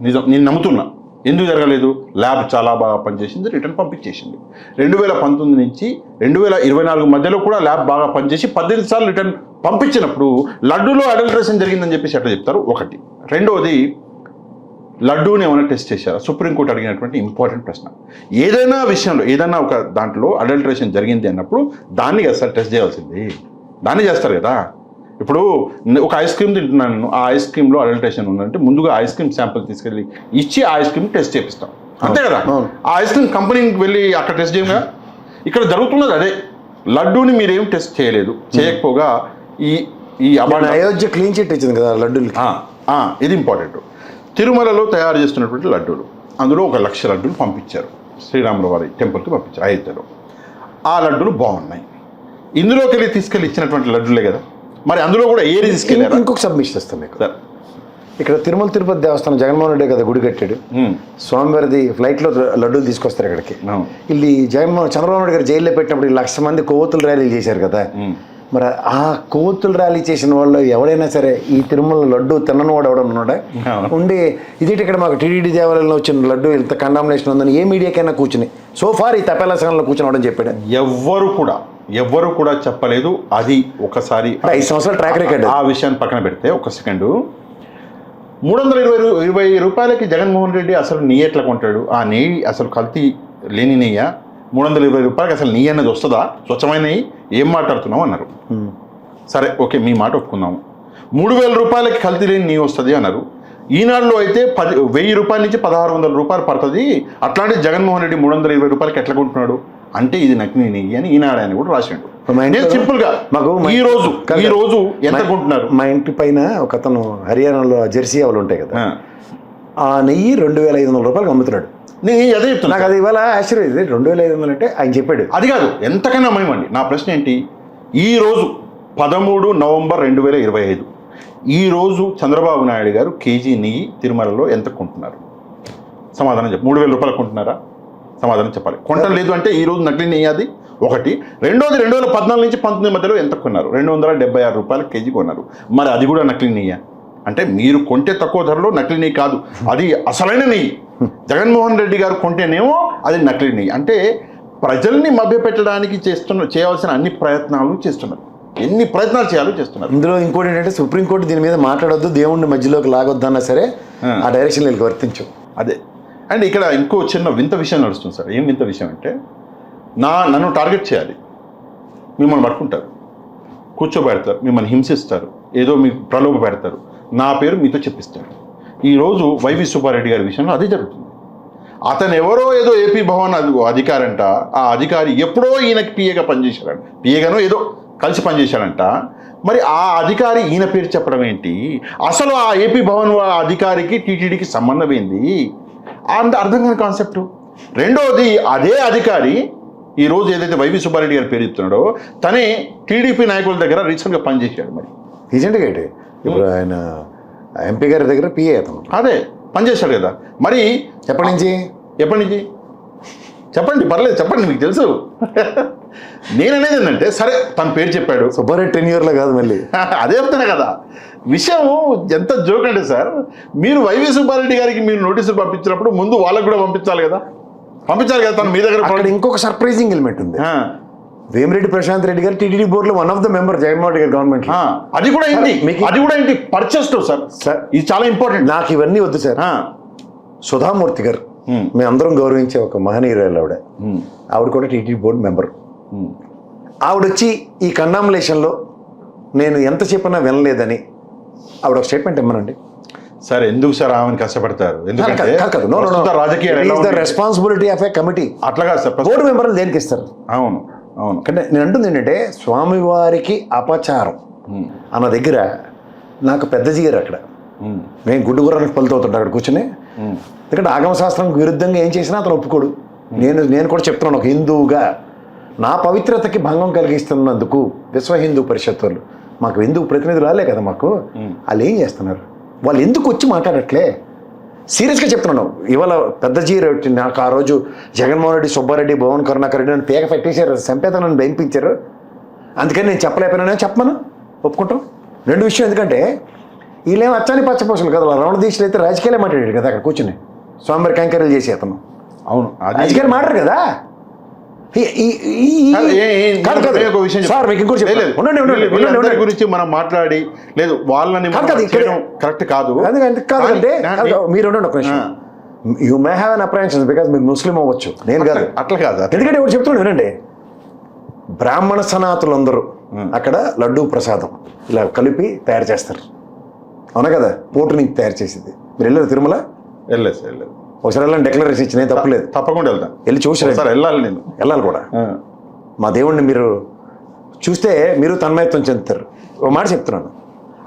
నిజం, నేను నమ్ముతున్నా. ఎందుకు జరగలేదు? ల్యాబ్ చాలా బాగా పనిచేసింది, రిటర్న్ పంపించేసింది. 2019 నుంచి 2024 మధ్యలో కూడా ల్యాబ్ బాగా పనిచేసి 18 సార్లు రిటర్న్ పంపించినప్పుడు లడ్డూలో అడల్ట్రేషన్ జరిగిందని చెప్పేసి ఎట్లా చెప్తారు? ఒకటి. రెండవది, లడ్డూని ఏమైనా టెస్ట్ చేశారా? సుప్రీంకోర్టు అడిగినటువంటి ఇంపార్టెంట్ ప్రశ్న. ఏదైనా విషయంలో ఏదైనా ఒక దాంట్లో అడల్ట్రేషన్ జరిగింది అన్నప్పుడు దాన్ని కదా సార్ టెస్ట్ చేయాల్సింది, దాన్ని చేస్తారు కదా. ఇప్పుడు ఒక ఐస్ క్రీమ్ తింటున్నాను, ఆ ఐస్ క్రీమ్లో అడల్ట్రేషన్ ఉందంటే ముందుగా ఐస్ క్రీమ్ శాంపుల్ తీసుకెళ్ళి ఇచ్చి ఆ ఐస్ క్రీమ్ టెస్ట్ చేపిస్తాం, అంతే కదా. ఆ ఐస్ క్రీమ్ కంపెనీకి వెళ్ళి అక్కడ టెస్ట్ చేయగా ఇక్కడ జరుగుతున్నది అదే. లడ్డూని మీరేం టెస్ట్ చేయలేదు, చేయకపోగా ఈ అయోధ్య క్లీన్ చిట్ ఇచ్చింది కదా లడ్డూలు. ఇది ఇంపార్టెంట్. తిరుమలలో తయారు చేస్తున్నటువంటి లడ్డూలు, అందులో 1,00,000 లడ్డూలు పంపించారు, శ్రీరాముల వారి టెంపుల్కి పంపించారు అయోధ్యలో. ఆ లడ్డూలు బాగున్నాయి. ఇందులోకి వెళ్ళి తీసుకెళ్ళి ఇచ్చినటువంటి లడ్డూలే కదా, మరి అందులో కూడా ఏది తీసుకెళ్ళారు? ఇంకొక సబ్మిషన్ ఇస్తాం మీకు. ఇక్కడ తిరుమల తిరుపతి దేవస్థానం జగన్మోహన్ రెడ్డి కదా గుడి కట్టాడు, స్వామివారిది ఫ్లైట్లో లడ్డూలు తీసుకొస్తారు ఇక్కడికి. వీళ్ళు చంద్రబాబు నాయుడు గారు జైల్లో పెట్టినప్పుడు 1,00,000 మంది కొవ్వొత్తులు ర్యాలీలు చేశారు కదా. మరి ఆ కోతులు ర్యాలీ చేసిన వాళ్ళు ఎవడైనా సరే ఈ తిరుమల లడ్డు తిన్నని వాడు ఎవడన్నా ఉన్నాడా ఉండి ఇదేంటి ఇక్కడ మాకు టీడీడీ దేవాలయంలో వచ్చిన లడ్డు ఇంత కండామినేషన్ ఉందని ఏ మీడియాకైనా కూర్చుని సోఫార్ ఈ తపేలా సంఘంలో కూర్చుని అవడం చెప్పాడు. ఎవ్వరు కూడా చెప్పలేదు. అది ఒకసారి 5 సంవత్సరాల ట్రాక్ రికార్డ్. ఆ విషయాన్ని పక్కన పెడితే ఒక సెకండు, 320 రూపాయలకి జగన్మోహన్ రెడ్డి అసలు నెయ్యి ఎట్లా కొంటాడు? ఆ నెయ్యి అసలు కల్తీ లేని నెయ్య? 320 రూపాయలకి అసలు నెయ్యి అనేది వస్తుందా? స్వచ్ఛమైన నెయ్యి? ఏం మాట్లాడుతున్నావు అన్నారు. సరే ఓకే, మీ మాట ఒప్పుకుందాము. 3000 రూపాయలకి కల్తీ లేని నెయ్యి వస్తుంది అన్నారు. ఈనాడులో అయితే 1000 రూపాయల నుంచి 1600 రూపాయలు పడుతుంది. అట్లాంటి జగన్మోహన్ రెడ్డి 320 రూపాయలకి ఎట్లా కొంటున్నాడు అంటే ఇది నకిలీ నెయ్యి అని ఈనాడు అని కూడా రాసిండు. సింపుల్ గా మాకు ఈ రోజు ఎంత కొంటున్నారు? మా ఇంటి పైన ఒక అతను హర్యానాలో జెర్సీ ఆవులు ఉంటాయి కదా, ఆ నెయ్యి 2500 రూపాయలకి అమ్ముతున్నాడు. నేను అదే చెప్తున్నా. నాకు అది ఇవాళ ఆశ్చర్యం. 2500 అంటే ఆయన చెప్పాడు. అది కాదు, ఎంతకైనా అమ్మేమండి. నా ప్రశ్న ఏంటి, ఈరోజు 13 నవంబర్ 2025 ఈరోజు చంద్రబాబు నాయుడు గారు కేజీ నెయ్యి తిరుమలలో ఎంత కొంటున్నారు? సమాధానం చెప్పు. 3000 రూపాయలు కొంటున్నారా? సమాధానం చెప్పాలి. కొంటం లేదు అంటే ఈరోజు నకిలీ నెయ్యి అది ఒకటి. రెండోది 2014 నుంచి 19 మధ్యలో ఎంత కొన్నారు? 276 రూపాయలు కేజీ కొన్నారు. మరి అది కూడా నకిలీ నెయ్యి అంటే మీరు కొంటే తక్కువ ధరలో నకిలీ నెయ్యి కాదు, అది అసలైన నెయ్యి. జగన్మోహన్ రెడ్డి గారు కొంటేనేమో అది నకిలీ నెయ్యి. అంటే ప్రజల్ని మభ్యపెట్టడానికి చేయవలసిన అన్ని ప్రయత్నాలు చేస్తున్నారు. ఎన్ని ప్రయత్నాలు చేయాలో చేస్తున్నారు. ఇందులో ఇంకోటి ఏంటంటే సుప్రీంకోర్టు దీని మీద మాట్లాడొద్దు, దేవుణ్ణి మధ్యలోకి లాగొద్దన్నా సరే ఆ డైరెక్షన్ వీళ్ళకి వర్తించు. అదే. అండ్ ఇక్కడ ఇంకో చిన్న వింత విషయం నడుస్తుంది సార్. ఏం వింత విషయం అంటే, నన్ను టార్గెట్ చేయాలి, మిమ్మల్ని పట్టుకుంటారు, కూర్చోబెడతారు, మిమ్మల్ని హింసిస్తారు, ఏదో మీకు ప్రలోభ పెడతారు, నా పేరు మీతో చెప్పిస్తారు. ఈరోజు వైవి సుబ్బారెడ్డి గారి విషయంలో అదే జరుగుతుంది. అతను ఎవరో ఏదో ఏపీ భవన్ అధికారంట, ఆ అధికారి ఎప్పుడో ఈయనకి పిఏగా పనిచేశాడంట, పిఏగానో ఏదో కలిసి పనిచేశాడంట. మరి ఆ అధికారి ఈయన పేరు చెప్పడం ఏంటి? అసలు ఆ ఏపీ భవన్ అధికారికి టీటీడీకి సంబంధం ఏంది? అంత అర్థం కాని కాన్సెప్ట్. రెండోది, అదే అధికారి ఈరోజు ఏదైతే వైవి సుబ్బారెడ్డి గారి పేరు చెప్తున్నాడో తనే టీడీపీ నాయకుల దగ్గర రీసెంట్గా పనిచేశాడు. మరి రీసెంట్గా ఏంటి, ఇప్పుడు ఆయన ఎంపీ గారి దగ్గర పిఏ అతను అదే పనిచేశాడు కదా. మరి ఎప్పటి నుంచి చెప్పండి, పర్లేదు చెప్పండి, మీకు తెలుసు. నేననేది ఏంటంటే, సరే తన పేరు చెప్పాడు, సుబ్బారెడ్డి టెన్యూర్లో కాదు మళ్ళీ అదే చెప్తున్నా కదా. విషయం ఎంత జోక్ అంటే సార్, మీరు వైవి సుబ్బారెడ్డి గారికి మీరు నోటీసులు పంపించినప్పుడు ముందు వాళ్ళకు కూడా పంపించాలి కదా. తను మీ దగ్గర. ఇంకొక సర్ప్రైజింగ్ ఎలిమెంట్ ఉంది. వేమిరెడ్డి ప్రశాంత్ రెడ్డి గారు టీటీడీ బోర్డులో one of the member Jaganmohan Reddy గారి గవర్నమెంట్. అది కూడా ఏంటి పర్చేస్ సార్, ఇది చాలా ఇంపార్టెంట్. నాకు ఇవన్నీ వద్దు సార్. సుధామూర్తి గారు మేము అందరం గౌరవించే ఒక మహనీయురాలు ఆవిడ కూడా టీటీడీ బోర్డు మెంబర్. ఆవిడ వచ్చి ఈ కండామినేషన్లో నేను ఎంత చెప్పినా వినలేదని ఆవిడ ఒక స్టేట్మెంట్ ఇమ్మనండి. సార్ ఎందుకు సార్ ఆమెను కష్టపడతారు? ఎందుకంటే రాజకీయ రెస్పాన్సిబిలిటీ ఆఫ్ ఏ కమిటీ. అట్లా కాదు సార్, బోర్డు మెంబర్లు దేనికి ఇస్తారు? అవును. అంటే నేను అంటుంది ఏంటంటే, స్వామివారికి అపచారం అన్న దగ్గర నాకు పెద్ద జిగారు అక్కడ. నేను గుడ్డుగురానికి పలుతవుతుంటా అక్కడ కూర్చొని. ఎందుకంటే ఆగమశాస్త్రంకి విరుద్ధంగా ఏం చేసినా అతను ఒప్పుకోడు. నేను కూడా చెప్తున్నాను, ఒక హిందువుగా నా పవిత్రతకి భంగం కలిగిస్తున్నందుకు విశ్వ హిందూ పరిషత్ వాళ్ళు, మాకు హిందూ ప్రతినిధులు రాలే కదా మాకు, వాళ్ళు ఏం చేస్తున్నారు? వాళ్ళు ఎందుకు వచ్చి మాట్లాడట్లే? సీరియస్గా చెప్తున్నాను. ఇవాళ పెద్ద జీరో నాకు ఆ రోజు జగన్మోహన్ రెడ్డి, సుబ్బారెడ్డి, భువన్ కరుణాకర్ రెడ్డి నన్ను పేక పెట్టేశారు, చంపేతనని భయంపించారు. అందుకని నేను చెప్పలేకపోయినా చెప్పమను, ఒప్పుకుంటాం. రెండు విషయం, ఎందుకంటే వీళ్ళేమో అచ్చాని పచ్చపోసలు కదా, రమణ దీక్షలు అయితే రాజకీయాలే మాట్లాడాడు కదా అక్కడ కూర్చుని, స్వామివారి కంకర్యలు చేసి అతను. అవును, రాజకీయాలు మాట్లాడు కదా. గురించి మనం మాట్లాడి లేదు వాళ్ళని కరెక్ట్ కాదు. మీరు ఉండండి ఒక నిమిషం. You may have an apprehension because మీరు ముస్లిం అవ్వచ్చు, నేను కాదు. అట్లా కాదు. ఎందుకంటే ఇప్పుడు చెప్తున్నాను వినండి, బ్రాహ్మణ సనాతులందరూ అక్కడ లడ్డూ ప్రసాదం ఇలా కలిపి తయారు చేస్తారు, అవునా కదా? పోటు నుంచి తయారు చేసేది. మీరు వెళ్ళారు తిరుమల? వెళ్ళలేదు. ఒకసారి వెళ్ళాలని డిక్లరేషన్ ఇచ్చిన, తప్పలేదు, తప్పకుండా వెళ్తాను. వెళ్ళి చూసారు సార్, వెళ్ళాలి కూడా. మా దేవుణ్ణి మీరు చూస్తే మీరు తన్మయత్వం చెందుతారు. ఒక మాట చెప్తున్నాను,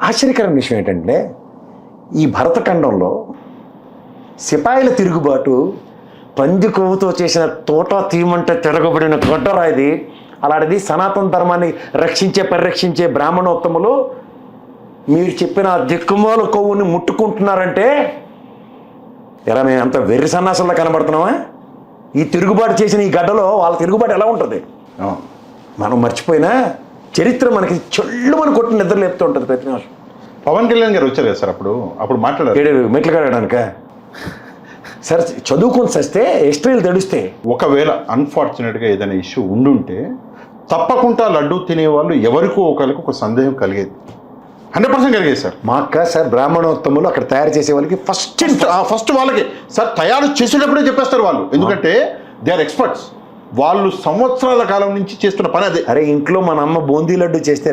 ఆశ్చర్యకరమైన విషయం ఏంటంటే, ఈ భరతఖండంలో సిపాయిల తిరుగుబాటు, పంది కొవ్వుతో చేసిన తోట తీమంటే తిరగబడిన గొడ్డరాయిది, అలాంటిది సనాతన ధర్మాన్ని పరిరక్షించే బ్రాహ్మణోత్తములు మీరు చెప్పిన దిక్కుమాల కొవ్వుని ముట్టుకుంటున్నారంటే ఎలా మేము అంత వెర్రి సన్నాసంలో కనబడుతున్నామా? ఈ తిరుగుబాటు చేసిన ఈ గడ్డలో వాళ్ళ తిరుగుబాటు ఎలా ఉంటుంది మనం మర్చిపోయినా చరిత్ర మనకి చెల్లు మన కొట్టి నిద్ర లేపుతూ ఉంటుంది ప్రతి నిమిషం. పవన్ కళ్యాణ్ గారు వచ్చారు కదా సార్, అప్పుడు మాట్లాడారు ఏడు మెట్లు కడగడానిక సార్. చదువుకొని వస్తే హిస్టరీలు తెలుస్తే. ఒకవేళ అన్ఫార్చునేట్గా ఏదైనా ఇష్యూ ఉండుంటే తప్పకుండా లడ్డూ తినేవాళ్ళు ఎవరికో ఒకరికి ఒక సందేహం కలిగేది, 100% కలిగేది సార్. మా అక్క సార్ బ్రాహ్మణోత్తములు అక్కడ తయారు చేసే వాళ్ళకి ఫస్ట్ వాళ్ళకి సార్ తయారు చేసేటప్పుడే చెప్పేస్తారు వాళ్ళు, ఎందుకంటే దే ఆర్ ఎక్స్పర్ట్స్. వాళ్ళు సంవత్సరాల కాలం నుంచి చేస్తున్న పని అదే. అరే ఇంట్లో మన అమ్మ బూందీ లడ్డు చేస్తే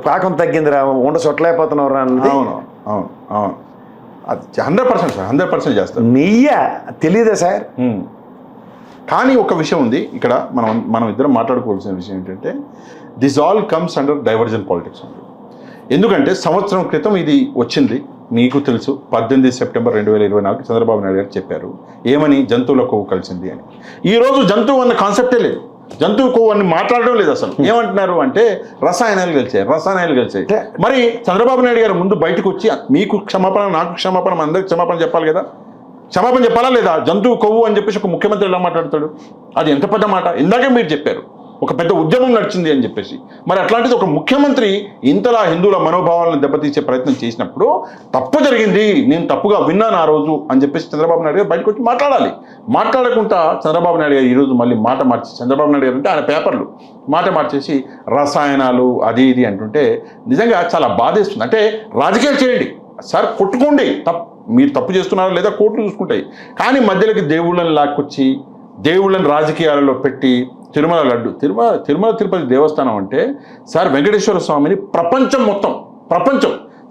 పాకం తగ్గిందిరా, ఉండ సొట్లైపోతున్నావురా అన్నది. అవును అవును అవును, అది 100% సార్, 100% చేస్తారు. నెయ్య తెలియదా సార్? కానీ ఒక విషయం ఉంది ఇక్కడ, మనం ఇద్దరం మాట్లాడుకోవాల్సిన విషయం ఏంటంటే this all comes under diversion politics. ఎందుకంటే సంవత్సరం క్రితం ఇది వచ్చింది, మీకు తెలుసు, 18 సెప్టెంబర్ 2024 చంద్రబాబు నాయుడు గారు చెప్పారు ఏమని, జంతువుల కొవ్వు కలిసింది అని. ఈరోజు జంతువు అన్న కాన్సెప్టే లేదు, జంతువు కొవ్వు అని మాట్లాడడం లేదు అసలు. ఏమంటున్నారు అంటే రసాయనాలు కలిసాయి. మరి చంద్రబాబు నాయుడు గారు ముందు బయటకు వచ్చి మీకు క్షమాపణ, నాకు క్షమాపణ, మన అందరికి క్షమాపణ చెప్పాలి కదా. క్షమాపణ చెప్పాలా లేదా? జంతువు కొవ్వు అని చెప్పేసి ఒక ముఖ్యమంత్రి ఎలా మాట్లాడతాడు? అది ఎంత పెద్ద మాట. ఇందాకే మీరు చెప్పారు ఒక పెద్ద ఉద్యమం నడిచింది అని చెప్పేసి. మరి అట్లాంటిది ఒక ముఖ్యమంత్రి ఇంతలా హిందువుల మనోభావాలను దెబ్బతీసే ప్రయత్నం చేసినప్పుడు తప్పు జరిగింది, నేను తప్పుగా విన్నాను ఆ రోజు అని చెప్పేసి చంద్రబాబు నాయుడు గారు బయటకు వచ్చి మాట్లాడాలి. మాట్లాడకుండా చంద్రబాబు నాయుడు గారు ఈరోజు మళ్ళీ మాట మార్చి, చంద్రబాబు నాయుడు గారు అంటే ఆయన పేపర్లు మాట మార్చేసి రసాయనాలు అది ఇది అంటుంటే నిజంగా చాలా బాధేస్తుంది. అంటే రాజకీయాలు చేయండి సార్, కొట్టుకోండి, మీరు తప్పు చేస్తున్నారా లేదా కోర్టులు చూసుకుంటాయి. కానీ మధ్యలోకి దేవుళ్ళని లాక్కొచ్చి దేవుళ్ళని రాజకీయాలలో పెట్టి తిరుమల లడ్డు, తిరుమల తిరుపతి దేవస్థానం అంటే సార్ వెంకటేశ్వర స్వామిని ప్రపంచం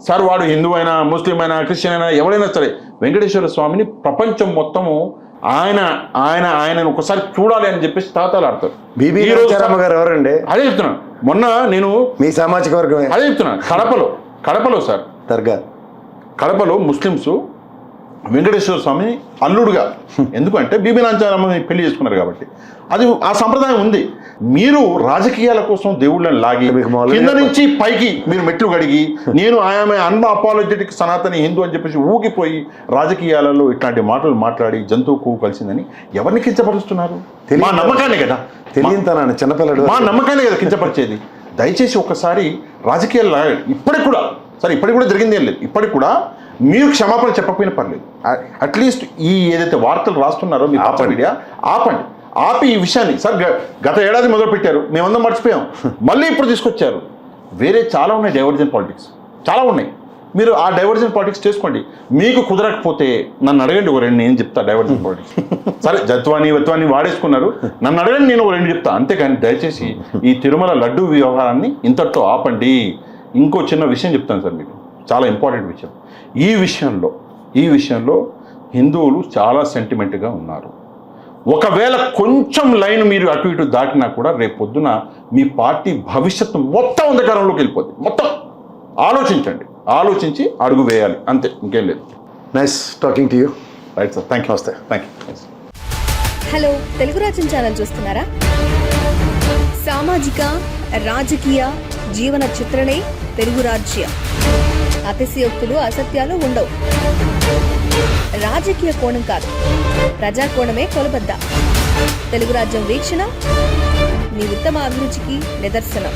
సార్, వాడు హిందూ అయినా, ముస్లిం అయినా, క్రిస్టియన్ అయినా, ఎవరైనా సరే వెంకటేశ్వర స్వామిని ప్రపంచం మొత్తము ఆయనను ఒకసారి చూడాలి అని చెప్పేసి తాతాలు ఆడతారు. బీబీ రాజారామ గారు ఎవరండి? అదే చెప్తున్నాను, మొన్న నేను మీ సామాజిక వర్గం అదే చెప్తున్నాను. కడపలో సార్ దర్గా, కడపలో ముస్లిమ్స్ వెంకటేశ్వర స్వామిని అల్లుడుగా, ఎందుకంటే బీబీ నాంచారమ్మని పెళ్లి చేసుకున్నారు కాబట్టి అది ఆ సంప్రదాయం ఉంది. మీరు రాజకీయాల కోసం దేవుళ్ళని లాగి కింద నుంచి పైకి మీరు మెట్లు కడిగి నేను ఆమె అన్అపాలజెటిక్ సనాతని హిందూ అని చెప్పేసి ఊగిపోయి రాజకీయాలలో ఇట్లాంటి మాటలు మాట్లాడి జంతువు కొవ్వు కలిసిందని ఎవరిని కించపరుస్తున్నారు? మా నమ్మకాన్ని కదా, తెలియని చిన్నపిల్లడు మా నమ్మకాన్ని కదా కించపరిచేది. దయచేసి ఒకసారి రాజకీయాలు ఇప్పటికి కూడా జరిగింది ఏం లేదు, ఇప్పటికి కూడా మీరు క్షమాపణ చెప్పకపోయినా పర్లేదు. అట్లీస్ట్ ఈ ఏదైతే వార్తలు రాస్తున్నారో మీ మీడియా ఆపి ఈ విషయాన్ని సార్ గత ఏడాది మొదలు పెట్టారు, మేమందరం మర్చిపోయాం, మళ్ళీ ఇప్పుడు తీసుకొచ్చారు. వేరే చాలా ఉన్నాయి డైవర్జన్ పాలిటిక్స్, చాలా ఉన్నాయి. మీరు ఆ డైవర్జన్ పాలిటిక్స్ చేసుకోండి. మీకు కుదరకపోతే నన్ను అడగండి, ఒక రెండు నేను చెప్తా డైవర్జన్ పాలిటిక్స్. సరే జత్వాన్ని వాడేసుకున్నారు, నన్ను అడగండి, నేను ఒక రెండు చెప్తా. అంతేకాని దయచేసి ఈ తిరుమల లడ్డు వ్యవహారాన్ని ఇంతటితో ఆపండి. ఇంకో చిన్న విషయం చెప్తాను సార్ మీకు, చాలా ఇంపార్టెంట్ విషయం. ఈ విషయంలో హిందువులు చాలా సెంటిమెంట్గా ఉన్నారు. ఒకవేళ కొంచెం లైన్ మీరు అటు ఇటు దాటినా కూడా రేపు పొద్దున మీ పార్టీ భవిష్యత్తు మొత్తం అంధకారంలోకి వెళ్ళిపోద్ది. మొత్తం ఆలోచించి అడుగు వేయాలి, అంతే, ఇంకేం లేదు. Nice talking to you. Right sir, thank you. వస్తే థ్యాంక్ యూ. హలో, తెలుగు రాజ్యం ఛానల్ చూస్తున్నారా? సామాజిక, రాజకీయ, జీవన చిత్రణే తెలుగు రాజ్యం. అతిశయోక్తులు, అసత్యాలు ఉండవు. రాజకీయ కోణం కాదు, ప్రజా కోణమే కొలబద్ద. తెలుగు రాజ్యం వీక్షణ మీ ఉత్తమ అభిరుచికి నిదర్శనం.